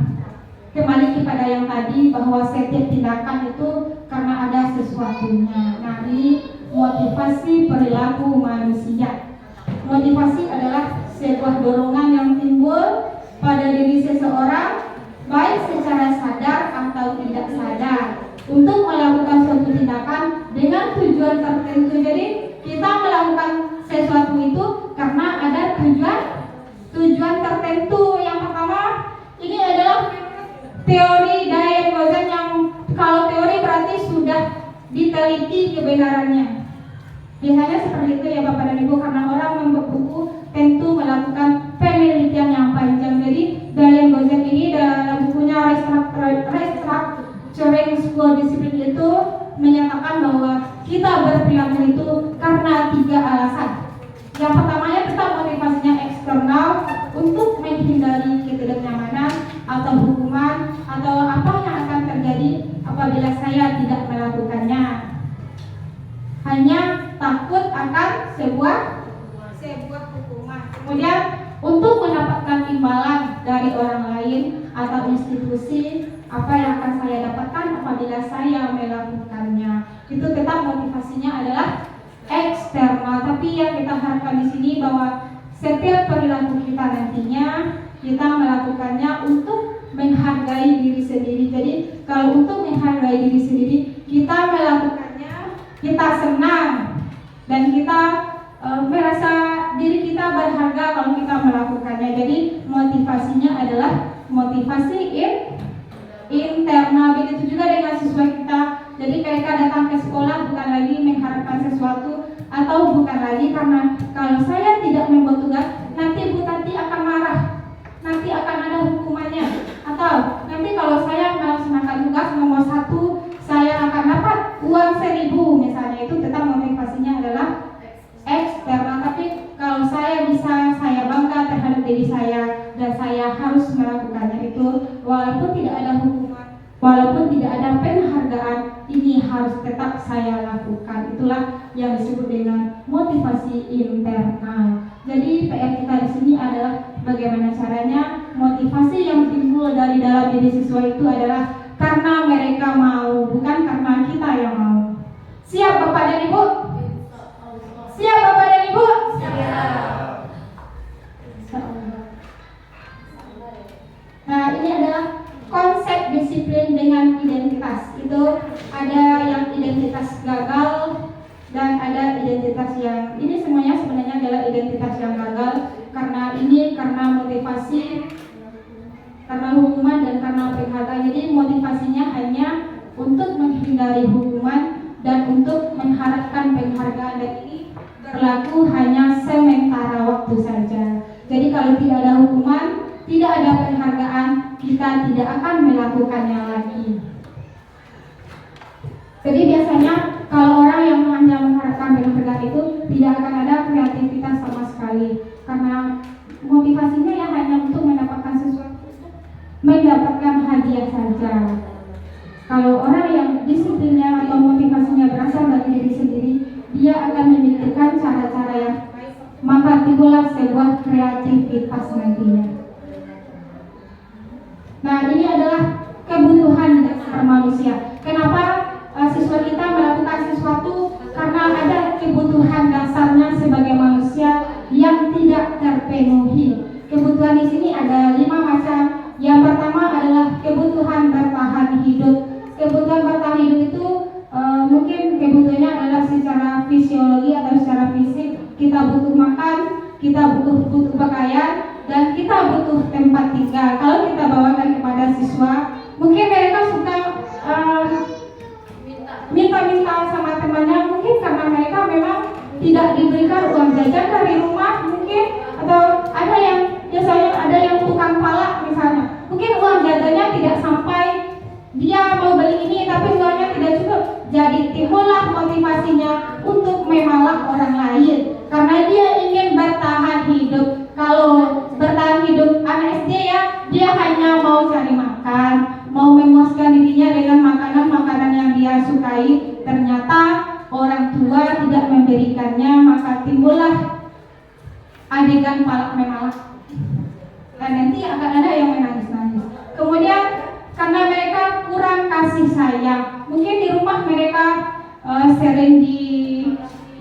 kembali kepada yang tadi bahwa setiap tindakan itu karena ada sesuatunya. Nah, ini motivasi perilaku manusia. Motivasi adalah sebuah dorongan yang timbul pada diri seseorang, baik secara sadar atau tidak sadar, untuk melakukan suatu tindakan dengan tujuan tertentu. Jadi kita melakukan sesuatu itu karena ada tujuan tertentu. Yang pertama, ini adalah teori Dyer-Gozen, yang kalau teori berarti sudah diteliti kebenarannya. Biasanya seperti itu ya Bapak dan Ibu, karena orang membuat buku tentu melakukan penelitian yang panjang. Jadi Dyer-Gozen ini dalam bukunya Restructuring School Discipline itu menyatakan bahwa kita berperilaku itu karena 3 alasan. Yang pertamanya tetap motivasinya eksternal untuk menghindari ketidaknyamanan atau hukuman atau apa yang akan terjadi apabila saya tidak melakukannya. Hanya takut akan sebuah hukuman. Kemudian untuk mendapatkan imbalan dari orang lain atau institusi, apa yang akan saya dapatkan apabila saya melakukannya. Itu tetap motivasinya adalah eksternal. Tapi yang kita harapkan di sini bahwa setiap perilaku kita nantinya kita melakukannya untuk menghargai diri sendiri. Jadi kalau untuk menghargai diri sendiri, kita melakukannya, kita senang dan kita merasa diri kita berharga kalau kita melakukannya. Jadi motivasinya adalah motivasi internal. Begitu juga dengan siswa kita. Jadi mereka datang ke sekolah bukan lagi mengharapkan sesuatu, atau bukan lagi karena kalau saya tidak membuat tugas nanti Bu Tati akan marah, nanti akan ada hukumannya, atau nanti kalau saya melaksanakan tugas nomor 1 saya akan dapat uang 1.000 misalnya. Itu tetap motivasinya adalah eksternal. Tapi kalau saya bisa, saya bangga terhadap diri saya dan saya harus melakukannya itu walaupun tidak ada hukuman, walaupun tidak ada penghargaan, ini harus tetap saya lakukan. Itulah yang disebut dengan motivasi internal. Jadi PR kita di sini adalah bagaimana caranya motivasi yang timbul dari dalam diri siswa itu adalah karena mereka mau, bukan karena kita yang mau. Siap Bapak dan Ibu? Siap Bapak dan Ibu? Nah, ini adalah konsep disiplin dengan identitas. Itu ada yang identitas gagal dan ada identitas yang ini semuanya sebenarnya adalah identitas yang gagal karena motivasi, karena hukuman dan karena penghargaan. Jadi motivasinya hanya untuk menghindari hukuman dan untuk mengharapkan penghargaan, dan ini berlaku hanya sementara waktu saja. Jadi kalau tidak ada hukuman, tidak ada penghargaan, kita tidak akan melakukannya lagi. Jadi biasanya kalau orang yang hanya mengharapkan penghargaan itu tidak akan ada kreativitas sama sekali, karena motivasinya ya hanya untuk mendapatkan sesuatu, mendapatkan hadiah saja. Kalau orang yang disiplinnya atau motivasinya berasal dari diri sendiri, dia akan memikirkan cara-cara yang baik, maka timbullah sebuah kreativitas nantinya. Nah, ini adalah kebutuhan dasar manusia. Kenapa siswa kita melakukan sesuatu? Karena ada kebutuhan dasarnya sebagai manusia yang tidak terpenuhi. Kebutuhan di sini ada 5 macam. Yang pertama adalah kebutuhan bertahan hidup. Kebutuhan bertahan hidup itu mungkin kebutuhannya adalah secara fisiologi atau secara fisik. Kita butuh makan, kita butuh pakaian, dan kita butuh tempat tinggal. Kalau kita bawakan kepada siswa, mungkin mereka suka minta-minta sama temannya, mungkin karena mereka memang tidak diberikan uang jajan dari rumah mungkin, atau ada yang biasanya ada yang tukang palak misalnya, mungkin uang jajannya tidak sampai, dia mau beli ini tapi uangnya tidak cukup, jadi timbullah motivasinya untuk memalak orang lain karena dia ingin bertahan hidup. Kalau bertahan hidup anak SD ya, dia hanya mau cari makan, mau memuaskan dirinya dengan makanan-makanan yang dia sukai, ternyata orang tua tidak memberikannya, maka timbullah adegan palak memalak, dan nanti akan ada yang menangis-nangis. Kemudian karena mereka kurang kasih sayang, mungkin di rumah mereka sering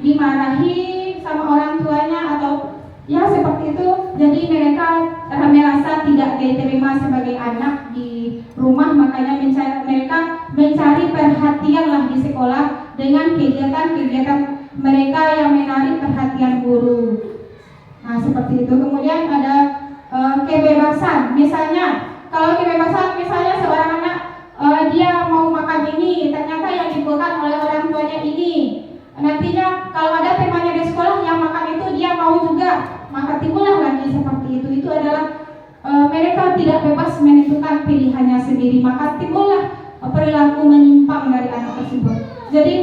dimarahi sama orang tuanya atau ya seperti itu, jadi mereka merasa tidak diterima sebagai anak di rumah, makanya mereka mencari perhatian lah di sekolah dengan kegiatan-kegiatan mereka yang menarik perhatian guru. Nah seperti itu. Kemudian ada kebebasan, misalnya kalau kebebasan, misalnya seorang anak dia mau makan ini, ternyata yang dibuat oleh orang tuanya ini. Nantinya kalau ada temannya di sekolah yang makan itu dia mau juga, maka timbullah lagi seperti itu. Itu adalah mereka tidak bebas menentukan pilihannya sendiri, maka timbullah perilaku menyimpang dari anak tersebut. Jadi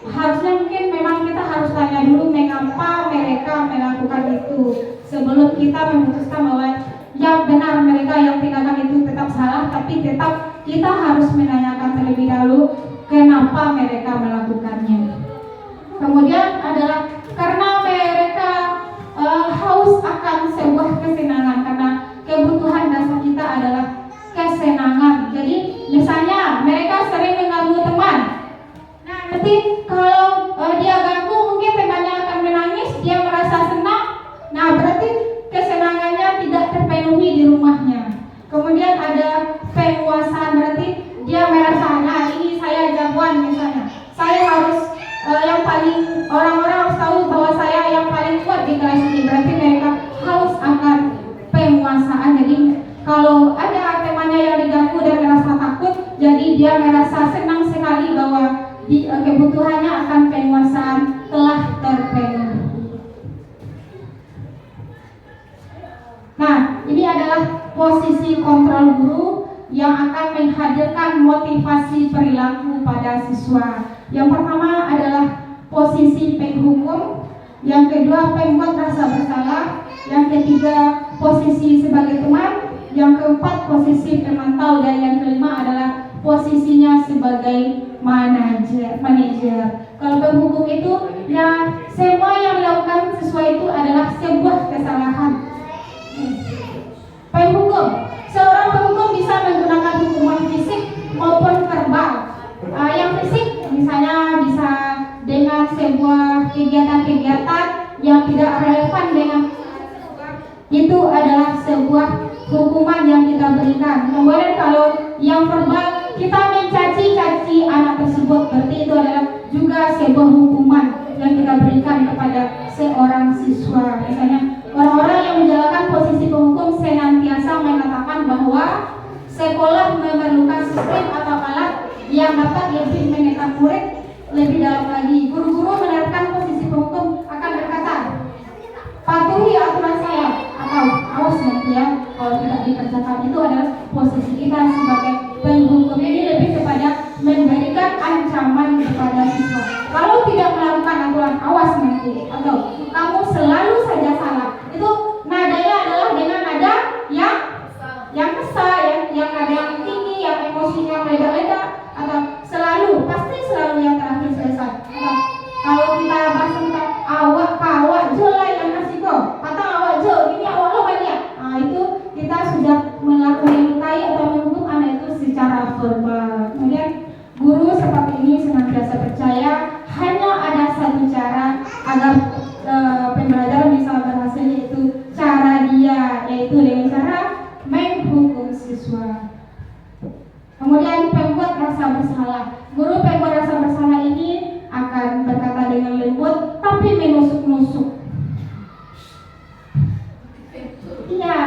harusnya mungkin memang kita harus tanya dulu mengapa mereka melakukan itu sebelum kita memutuskan bahwa yang benar mereka yang tindakan itu tetap salah, tapi tetap kita harus menanyakan terlebih dahulu kenapa mereka melakukannya. Kemudian adalah karena mereka haus akan sebuah kesenangan, karena kebutuhan dasar kita adalah kesenangan. Jadi misalnya mereka sering mengganggu teman. Nah nanti kalau dia ganggu, mungkin temannya akan menangis, dia merasa senang. Nah berarti kesenangannya tidak terpenuhi di rumahnya. Kemudian ada penguasaan, berarti dia merasa, nah ini saya jagoan misalnya, saya harus yang paling, orang-orang harus tahu bahwa saya yang paling kuat di kelas ini. Berarti mereka haus akan penguasaan. Jadi kalau ada temannya yang diganggu dan merasa takut, kebutuhannya akan penguasaan telah terpenuhi. Nah, ini adalah posisi kontrol guru yang akan menghadirkan motivasi perilaku pada siswa. Yang pertama adalah posisi penghukum, yang kedua pembuat rasa bersalah, yang ketiga posisi sebagai teman, yang keempat posisi pemantau, dan yang kelima adalah posisinya sebagai manajer. Kalau penghukum itu ya semua yang dilakukan sesuai itu adalah sebuah kesalahan. Penghukum, seorang penghukum bisa menggunakan hukuman fisik maupun verbal. Yang fisik misalnya bisa dengan sebuah kegiatan-kegiatan yang tidak relevan dengan itu adalah sebuah hukuman yang kita berikan. Kemudian kalau yang verbal, kita mencaci-caci anak tersebut, berarti itu adalah juga sebuah hukuman yang kita berikan kepada seorang siswa. Misalnya orang-orang yang menjalankan posisi penghukum senantiasa mengatakan bahwa sekolah memerlukan sistem atau alat yang dapat lebih menekan murid lebih dalam lagi. Guru-guru menerapkan posisi penghukum akan berkata, patuhi aturan saya, atau awas nanti ya kalau tidak dikerjakan. Itu adalah posisi kita sebagai penghukum. Ini lebih kepada memberikan ancaman kepada siswa. Kalau tidak melakukan aturan, awas nanti, atau kamu selalu saja salah. Itu nadanya adalah dengan nada yang kesal, yang nada yang tinggi, yang emosinya meledak-ledak, atau selalu, pasti selalu yang terakhir selesai. Atau kalau kita bahas tentang awak jelai yang kasih atau awak jel, ini awak lo banyak. Nah itu kita sudah melukai atau menghukum anak itu secara verbal. Kemudian guru seperti ini senantiasa percaya hanya ada satu cara agar pembelajaran bisa berhasil, yaitu cara dia, yaitu dengan cara menghukum siswa. Kemudian pembuat rasa bersalah. Guru pembuat rasa bersalah ini akan berkata dengan lembut tapi menusuk-nusuk. Iya,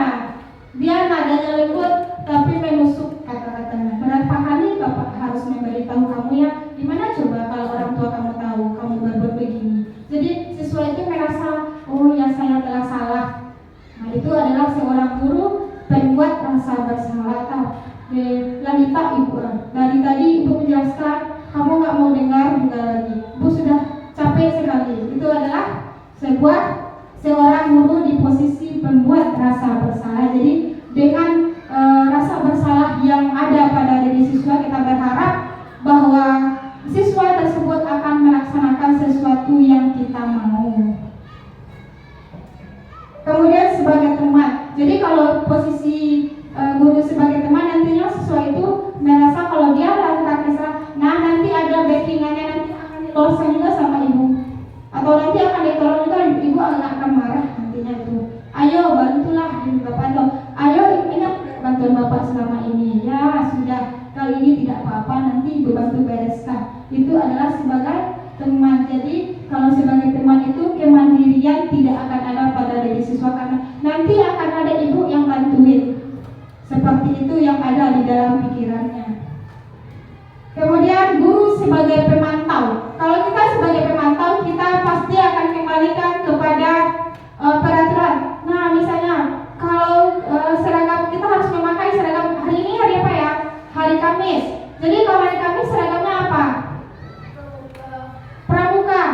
dia nadanya lembut tapi menusuk kata-katanya. Berapa kali Bapak harus memberitahu kamu ya? Gimana coba kalau orang tua kamu tahu kamu berbuat begini? Jadi siswa itu merasa, oh ya saya telah salah. Nah itu adalah seorang guru pembuat rasa bersalah. Lalita ibu, dari tadi ibu menjelaskan, kamu nggak mau dengar juga lagi. Ibu sudah capek sekali. Itu adalah seorang guru di posisi pembuat rasa bersalah. Jadi dengan rasa bersalah yang ada pada diri siswa, kita berharap bahwa siswa tersebut akan melaksanakan sesuatu yang kita mau. Kemudian sebagai teman. Jadi kalau posisi guru sebagai teman, nantinya siswa itu merasa kalau dia melakukan kesalahan, nah nanti ada backingannya, nanti akan ditolong juga sama ibu, atau nanti akan ditolong juga ibu akan marah nantinya itu. Ayo bantulah ibu bapak, atau ayo ingat bantuan bapak selama ini ya, sudah kali ini tidak apa-apa, nanti ibu bantu bereskan. Itu adalah sebagai teman. Jadi kalau sebagai teman itu kemandirian tidak akan ada pada diri siswa, karena nanti akan ada ibu yang bantuin. Seperti itu yang ada di dalam pikirannya. Kemudian guru sebagai pemantau. Kalau kita sebagai pemantau, kita pasti akan kembalikan kepada peraturan. Nah misalnya kalau seragam, kita harus memakai seragam hari ini hari apa ya? Hari Kamis. Jadi kalau hari Kamis seragamnya apa? Pramuka.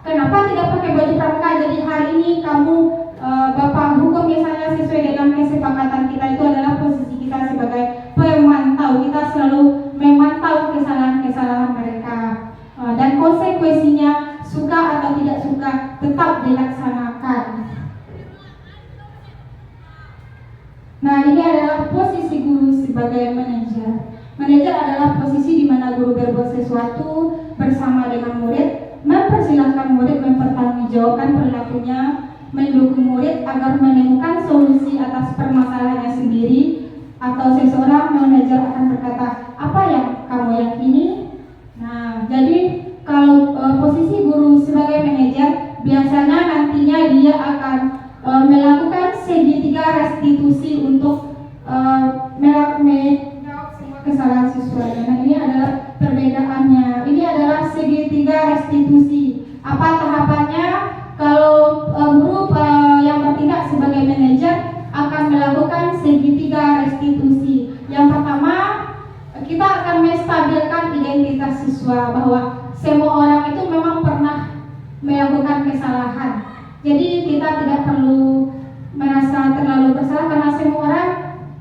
Kenapa tidak pakai baju pramuka? Jadi hari ini kamu Bapak hukum misalnya sesuai dengan kesepakatan kita, itu adalah posisi kita sebagai pemantau. Kita selalu memantau kesalahan-kesalahan mereka dan konsekuensinya, suka atau tidak suka, tetap dilaksanakan. Nah ini adalah posisi guru sebagai manajer. Manajer adalah posisi di mana guru berbuat sesuatu bersama dengan murid, mempersilahkan murid mempertanggungjawabkan perilakunya, mendukung murid agar menemukan solusi atas permasalahannya sendiri, atau seseorang manajer akan berkata, apa yang kamu yakini? Nah, jadi kalau posisi guru sebagai manajer, biasanya nantinya dia akan melakukan segitiga restitusi untuk menjawab semua kesalahan siswanya. Nah, ini adalah perbedaannya. Ini adalah segitiga restitusi. Apa tahapannya? Kalau guru yang bertindak sebagai manajer akan melakukan segitiga restitusi. Yang pertama, kita akan menstabilkan identitas siswa bahwa semua orang itu memang pernah melakukan kesalahan. Jadi kita tidak perlu merasa terlalu bersalah karena semua orang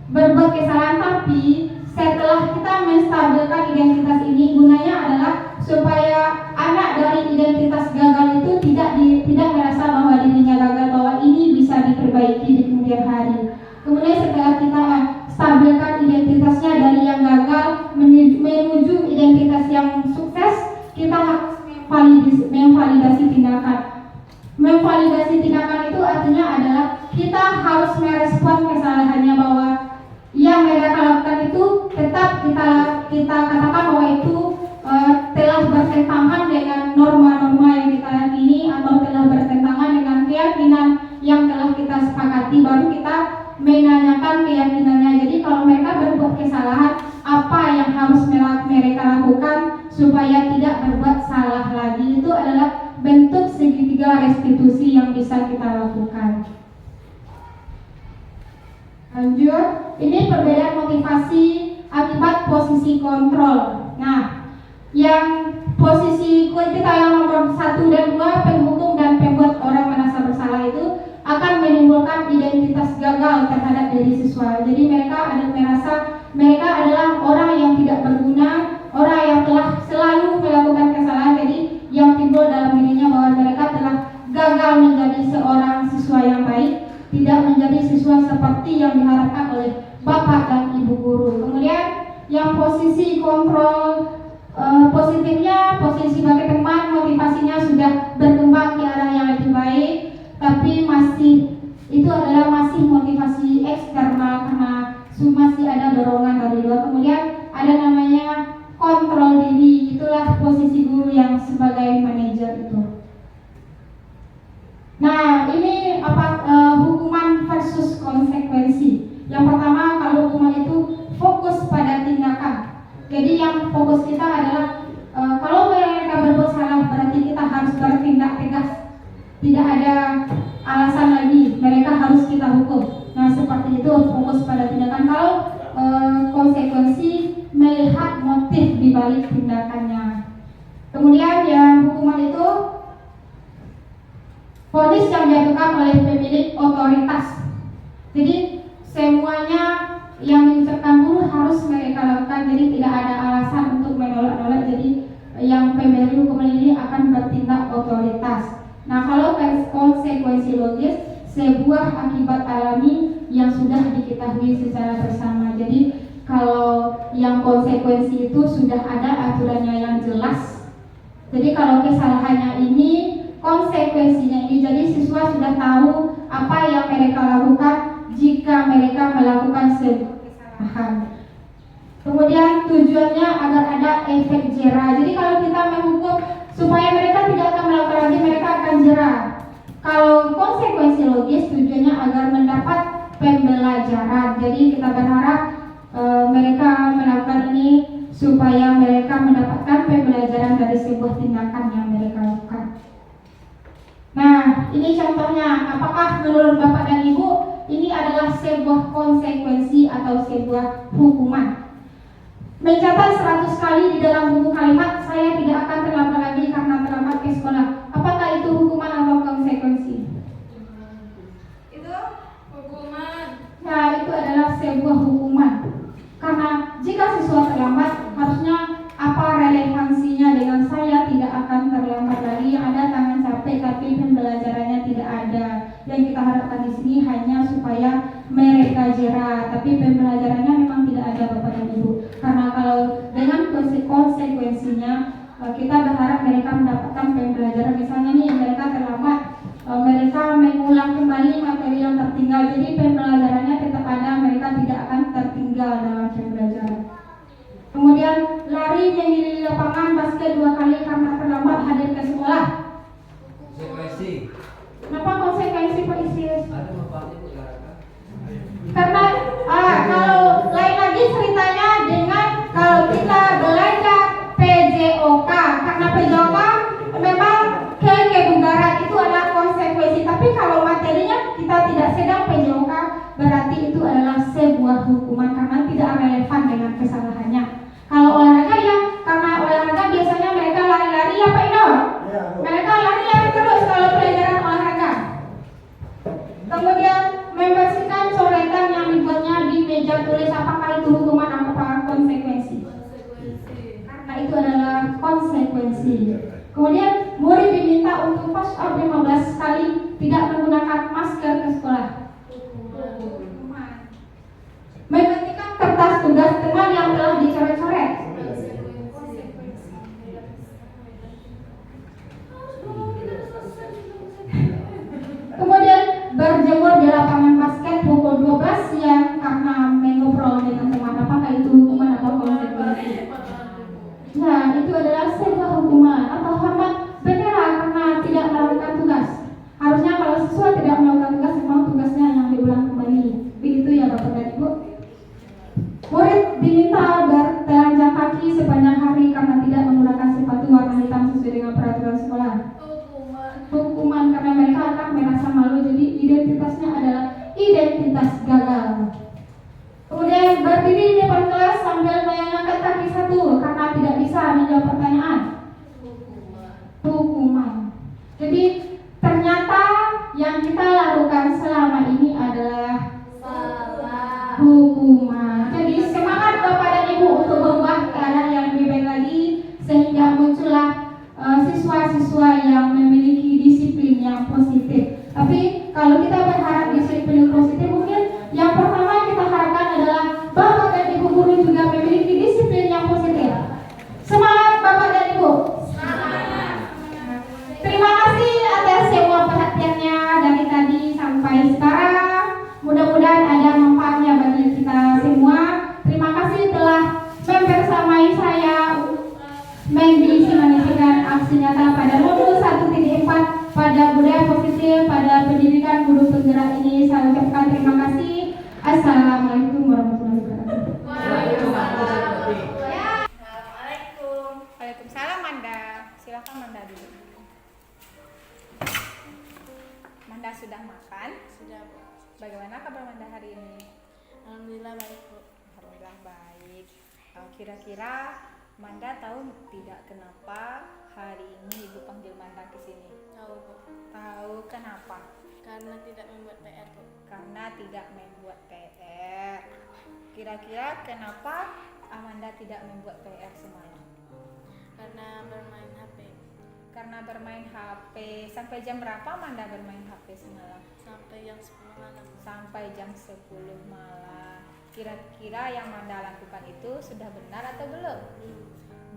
berbuat kesalahan, tapi setelah kita menstabilkan identitas ini, gunanya adalah supaya anak dari identitas gagal itu tidak merasa bahwa dirinya gagal, bahwa ini bisa diperbaiki di kemudian hari. Kemudian setelah kita stabilkan identitasnya dari yang gagal menuju identitas yang sukses, kita harus memvalidasi tindakan. Memvalidasi tindakan itu artinya adalah kita harus merespon kesalahannya, bahwa yang mereka lakukan itu tetap kita katakan bahwa itu telah bertentangan dengan norma-norma yang kita yakini atau telah bertentangan dengan keyakinan yang telah kita sepakati, baru kita menanyakan keyakinannya. Jadi kalau mereka berbuat kesalahan, apa yang harus mereka lakukan supaya tidak berbuat salah lagi, itu adalah bentuk segitiga restitusi yang bisa kita lakukan. Lanjut, ini perbedaan motivasi akibat posisi kontrol. Nah, yang posisi kita yang nomor 1 dan 2, penghukum dan pembuat orang merasa bersalah, itu akan menimbulkan identitas gagal terhadap diri siswa. Jadi mereka merasa mereka adalah orang yang tidak berguna, orang yang telah selalu melakukan kesalahan. Jadi yang timbul dalam dirinya bahwa mereka telah gagal menjadi seorang siswa yang baik, tidak menjadi siswa seperti yang diharapkan oleh bapak dan ibu guru. Kemudian yang posisi kontrol, positifnya, posisi sebagai teman, motivasinya sudah berkembang ke arah yang lebih baik, tapi itu adalah masih motivasi eksternal karena masih ada dorongan dari luar. Kemudian ada namanya kontrol diri, itulah posisi guru yang sebagai manajer itu. Nah, ini hukuman versus konsekuensi. Yang pertama, kalau hukuman itu fokus pada tindakan. Jadi yang fokus kita adalah kalau mereka berbuat salah, berarti kita harus bertindak tegas. Tidak ada alasan lagi, mereka harus kita hukum. Nah, seperti itu, fokus pada tindakan. Kalau konsekuensi, melihat motif di balik tindakannya. Kemudian yang hukuman itu vonis yang dijatuhkan oleh pemilik otoritas. Jadi semuanya yang diucapkan guru harus mereka lakukan, jadi tidak ada alasan untuk menolak-nolak. Jadi yang pemberi hukuman ini akan bertindak otoritas. Nah, kalau konsekuensi logis, sebuah akibat alami yang sudah diketahui secara bersama. Jadi kalau yang konsekuensi itu sudah ada aturannya yang jelas. Jadi kalau kesalahannya ini, konsekuensinya ini, jadi siswa sudah tahu apa yang mereka lakukan jika mereka melakukan sebuah kesalahan. Kemudian tujuannya agar ada efek jera. Jadi kalau kita menghukum supaya mereka tidak akan melakukan lagi, mereka akan jera. Kalau konsekuensi logis, tujuannya agar mendapat pembelajaran. Jadi kita berharap mereka melakukan ini supaya mereka mendapatkan pembelajaran dari sebuah tindakan yang mereka lakukan. Nah, ini contohnya. Apakah menurut Bapak dan Ibu ini adalah sebuah konsekuensi atau sebuah hukuman? Mencatat 100 kali di dalam buku kalimat, saya tidak akan terlambat lagi karena terlambat ke sekolah. Apakah itu hukuman atau konsekuensi? Itu Hukuman. Nah, itu adalah sebuah hukuman. Karena jika siswa terlambat, harusnya apa relevansinya dengan saya tidak akan terlambat lagi. Ada tangan capek tapi pembelajarannya tidak ada. Yang kita harapkan di sini hanya supaya mereka jera, tapi pembelajarannya memang tidak ada, Bapak dan Ibu. Karena kalau dengan konsekuensinya, kita berharap mereka mendapatkan pembelajaran. Misalnya nih, mereka terlambat, mereka mengulang kembali materi yang tertinggal. Jadi pembelajarannya tetap ada, mereka tidak akan tertinggal dalam pembelajaran. Kemudian lari mengelilingi lapangan basket 2 kali karena terlambat hadir ke sekolah. Konsekuensi. Kenapa konsekuensi, Pak Isis? Ada manfaatnya buat Karena kalau lain lagi ceritanya dengan kalau kita belajar PJOK, karena PJOK hukuman karena tidak relevan dengan kesalahannya. Kalau olahraga ya, karena olahraga biasanya mereka lari-lari ya Pak Ino. Mereka lari-lari terus kalau pelajaran olahraga. Kemudian membersihkan coretan yang dibuatnya di meja tulis, apakah itu hukuman atau konsekuensi? Karena itu adalah konsekuensi. Kemudian murid diminta untuk push up 15 kali, tidak menggunakan masker ke sekolah. Menggantikan kertas tugas teman yang telah dicoret-coret. Kemudian berjemur di lapangan basket pukul 12 siang karena mengobrol dengan teman, apakah itu hukuman atau konsekuensi? Nah, itu adalah sebuah hukuman atau hormat bendera karena tidak melakukan tugas. Harusnya kalau siswa tidak melakukan tugas, memang tugasnya yang diulang kembali. Begitu ya Bapak dan Ibu. Murid diminta bertelanjang kaki sepanjang hari karena tidak menggunakan sepatu warna hitam sesuai dengan peraturan sekolah. Hukuman karena mereka akan merasa malu, jadi identitasnya adalah identitas gagal. Kemudian berdiri di depan kelas sambil mengangkat kaki satu karena tidak bisa menjawab pertanyaan. Hukuman. Jadi ternyata yang kita lakukan selama ini adalah salah. Hukuman. Jadi semangat Bapak dan Ibu untuk berubah keadaan yang lebih baik lagi sehingga muncullah siswa-siswa yang memiliki disiplin yang positif. Tapi kalau kita berharap disiplin yang positif, mungkin yang pertama kita harapkan adalah Bapak dan Ibu guru juga memiliki disiplin yang positif. Semangat Bapak dan Ibu. Semangat. Terima kasih atas semua perhatiannya dari tadi sampai sekarang. Mudah-mudahan ada manfaatnya bagi kita semua. Terima kasih telah membersamai saya mendiskusikan aksi nyata pada modul 1.4 pada budaya positif pada pendidikan guru penggerak ini. Saya ucapkan terima kasih. Assalamualaikum warahmatullahi wabarakatuh. Assalamualaikum. Waalaikumsalam Manda. Silakan Manda dulu. Manda sudah makan? Sudah, Bu. Bagaimana kabar Manda hari ini? Alhamdulillah baik, Bu. Alhamdulillah baik. Kira-kira Manda tahu tidak kenapa hari ini Ibu panggil Manda ke sini? Tahu, Bu. Tahu kenapa? Karena tidak membuat PR, Bu. Karena tidak membuat PR. Kira-kira kenapa Amanda tidak membuat PR semalam? Karena bermain HP Karena bermain HP. Sampai jam berapa Amanda bermain HP semalam? sampai jam 10 malam. Sampai jam 10 malam. Kira-kira yang Amanda lakukan itu sudah benar atau belum?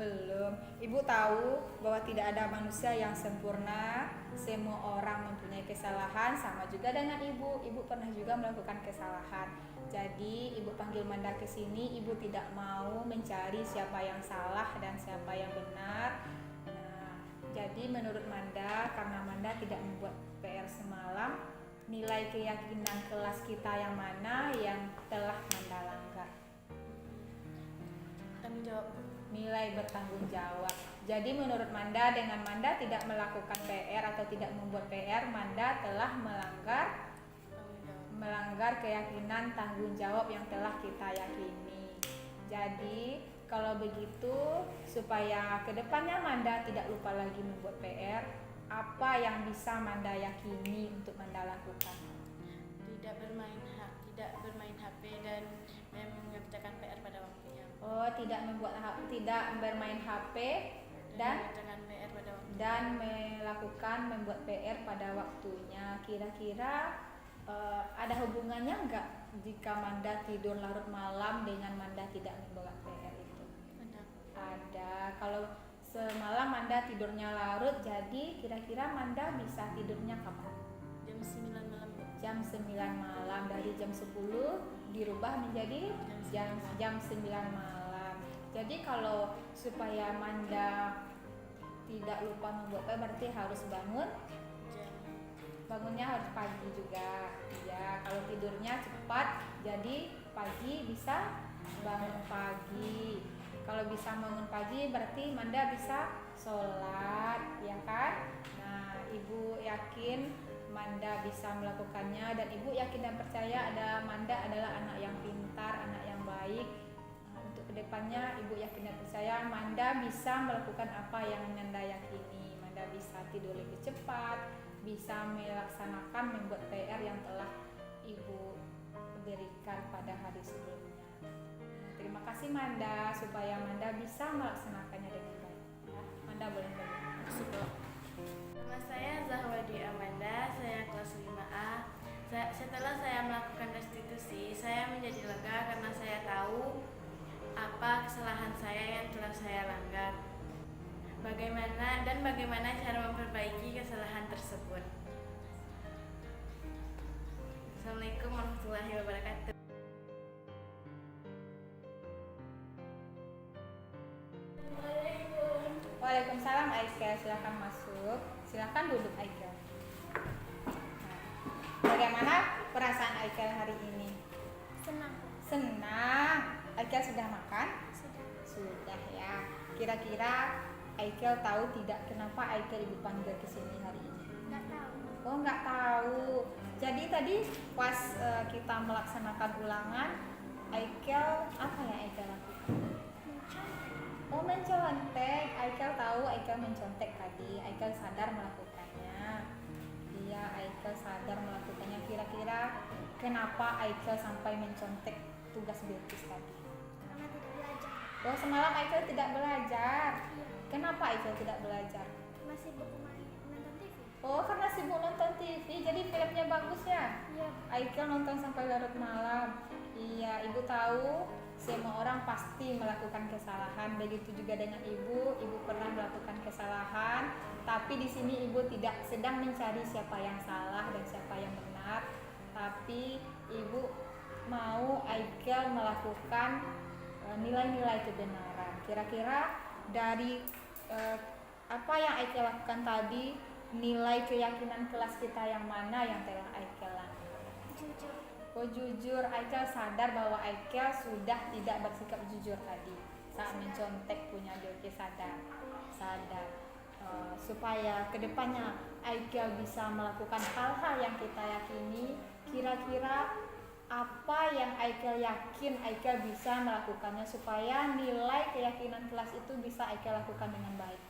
Belum. Ibu tahu bahwa tidak ada manusia yang sempurna. Semua orang mempunyai kesalahan, sama juga dengan ibu. Ibu pernah juga melakukan kesalahan. Jadi ibu panggil Manda ke sini, ibu tidak mau mencari siapa yang salah dan siapa yang benar. Nah, jadi menurut Manda, karena Manda tidak membuat PR semalam, nilai keyakinan kelas kita yang mana yang telah Manda langgar? Tanggung jawab, Bu. Nilai bertanggung jawab. Jadi menurut Manda, dengan Manda tidak melakukan PR atau tidak membuat PR, Manda telah melanggar keyakinan tanggung jawab yang telah kita yakini. Jadi kalau begitu, supaya kedepannya Manda tidak lupa lagi membuat PR, apa yang bisa Manda yakini untuk Manda lakukan? Tidak bermain HP dan mengerjakan PR pada waktunya. Oh, tidak bermain HP dan mengerjakan PR pada waktunya. dan membuat PR pada waktunya. Kira-kira ada hubungannya enggak jika Manda tidur larut malam dengan Manda tidak membuat PR itu? Ada. Kalau semalam Manda tidurnya larut, jadi kira-kira Manda bisa tidurnya kapan? Jam 9 malam, Bu. Jam 9 malam. Dari jam 10 dirubah menjadi jam 9 malam. Jadi kalau supaya Manda tidak lupa membuat PR, berarti harus bangunnya harus pagi juga. Ya, kalau tidurnya cepat, jadi pagi bisa bangun pagi. Kalau bisa bangun pagi, berarti Manda bisa sholat, ya kan? Nah, ibu yakin Manda bisa melakukannya, dan Ibu yakin dan percaya Manda adalah anak yang pintar, anak yang baik. Untuk kedepannya Ibu yakin dan percaya Manda bisa melakukan apa yang Manda yakini. Manda bisa tidur lebih cepat, bisa melaksanakan membuat PR yang telah Ibu berikan pada hari sebelumnya. Terima kasih Manda, supaya Manda bisa melaksanakannya dengan baik. Ya, Manda boleh berbicara. Nama saya Zahwadi Amanda, saya kelas 5A. Setelah saya melakukan restitusi, saya menjadi lega karena saya tahu apa kesalahan saya yang telah saya langgar. Bagaimana cara memperbaiki kesalahan tersebut. Assalamualaikum warahmatullahi wabarakatuh. Waalaikumsalam Aikel, silahkan masuk. Silahkan duduk Aikel. Bagaimana perasaan Aikel hari ini? Senang. Senang. Aikel sudah makan? Sudah. Sudah ya. Kira-kira Aikel tahu tidak kenapa Aikel Ibu panggil ke sini hari ini? Nggak tahu. Oh, nggak tahu. Jadi tadi pas kita melaksanakan ulangan, Aikel apa yang Aikel lakukan? Oh, mencontek. Aikel tahu Aikel mencontek tadi. Aikel sadar melakukannya. Iya, Aikel sadar melakukannya. Kira-kira kenapa Aikel sampai mencontek tugas Bilqis tadi? Karena tidak belajar. Oh, semalam Aikel tidak belajar. Iya. Kenapa Aikel tidak belajar? Masih buku main nonton TV. Oh, karena sibuk nonton TV. Jadi filmnya bagus ya? Iya. Aikel nonton sampai larut malam. Iya, Ibu tahu semua orang pasti melakukan kesalahan. Begitu juga dengan Ibu. Ibu pernah melakukan kesalahan, tapi di sini Ibu tidak sedang mencari siapa yang salah dan siapa yang benar. Tapi Ibu mau Aikel melakukan nilai-nilai kebenaran. Kira-kira dari apa yang Aikel lakukan tadi, nilai keyakinan kelas kita yang mana yang telah Aikel lakukan? Jujur. Oh, jujur. Aikel sadar bahwa Aikel sudah tidak bersikap jujur tadi saat mencontek punya Bilqis. Sadar supaya kedepannya Aikel bisa melakukan hal-hal yang kita yakini. Kira-kira apa yang Aikel yakin Aikel bisa melakukannya supaya nilai keyakinan kelas itu bisa Aikel lakukan dengan baik?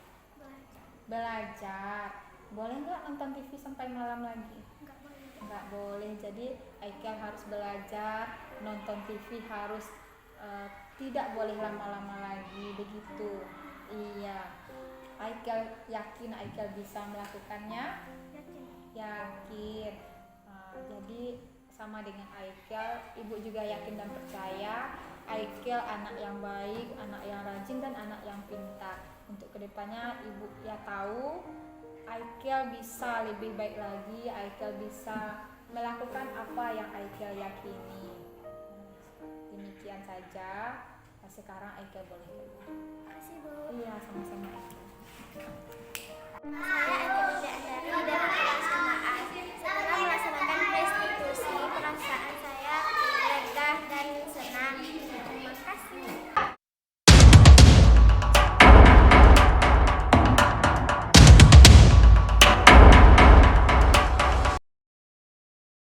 Belajar. Boleh nggak nonton TV sampai malam lagi? Nggak boleh. Nggak boleh. Jadi Aikel harus belajar, nonton TV harus tidak boleh lama-lama lagi, begitu. Iya. Aikel yakin Aikel bisa melakukannya? Yakin. Yakin. Jadi sama dengan Aikel, Ibu juga yakin dan percaya Aikel anak yang baik, anak yang rajin, dan anak yang pintar. Untuk kedepannya Ibu ya tahu Aikel bisa lebih baik lagi, Aikel bisa melakukan apa yang Aikel yakini. Demikian saja. Sekarang Aikel boleh keluar. Makasih, Bu. Iya, sama-sama Aikel. Saya Aikel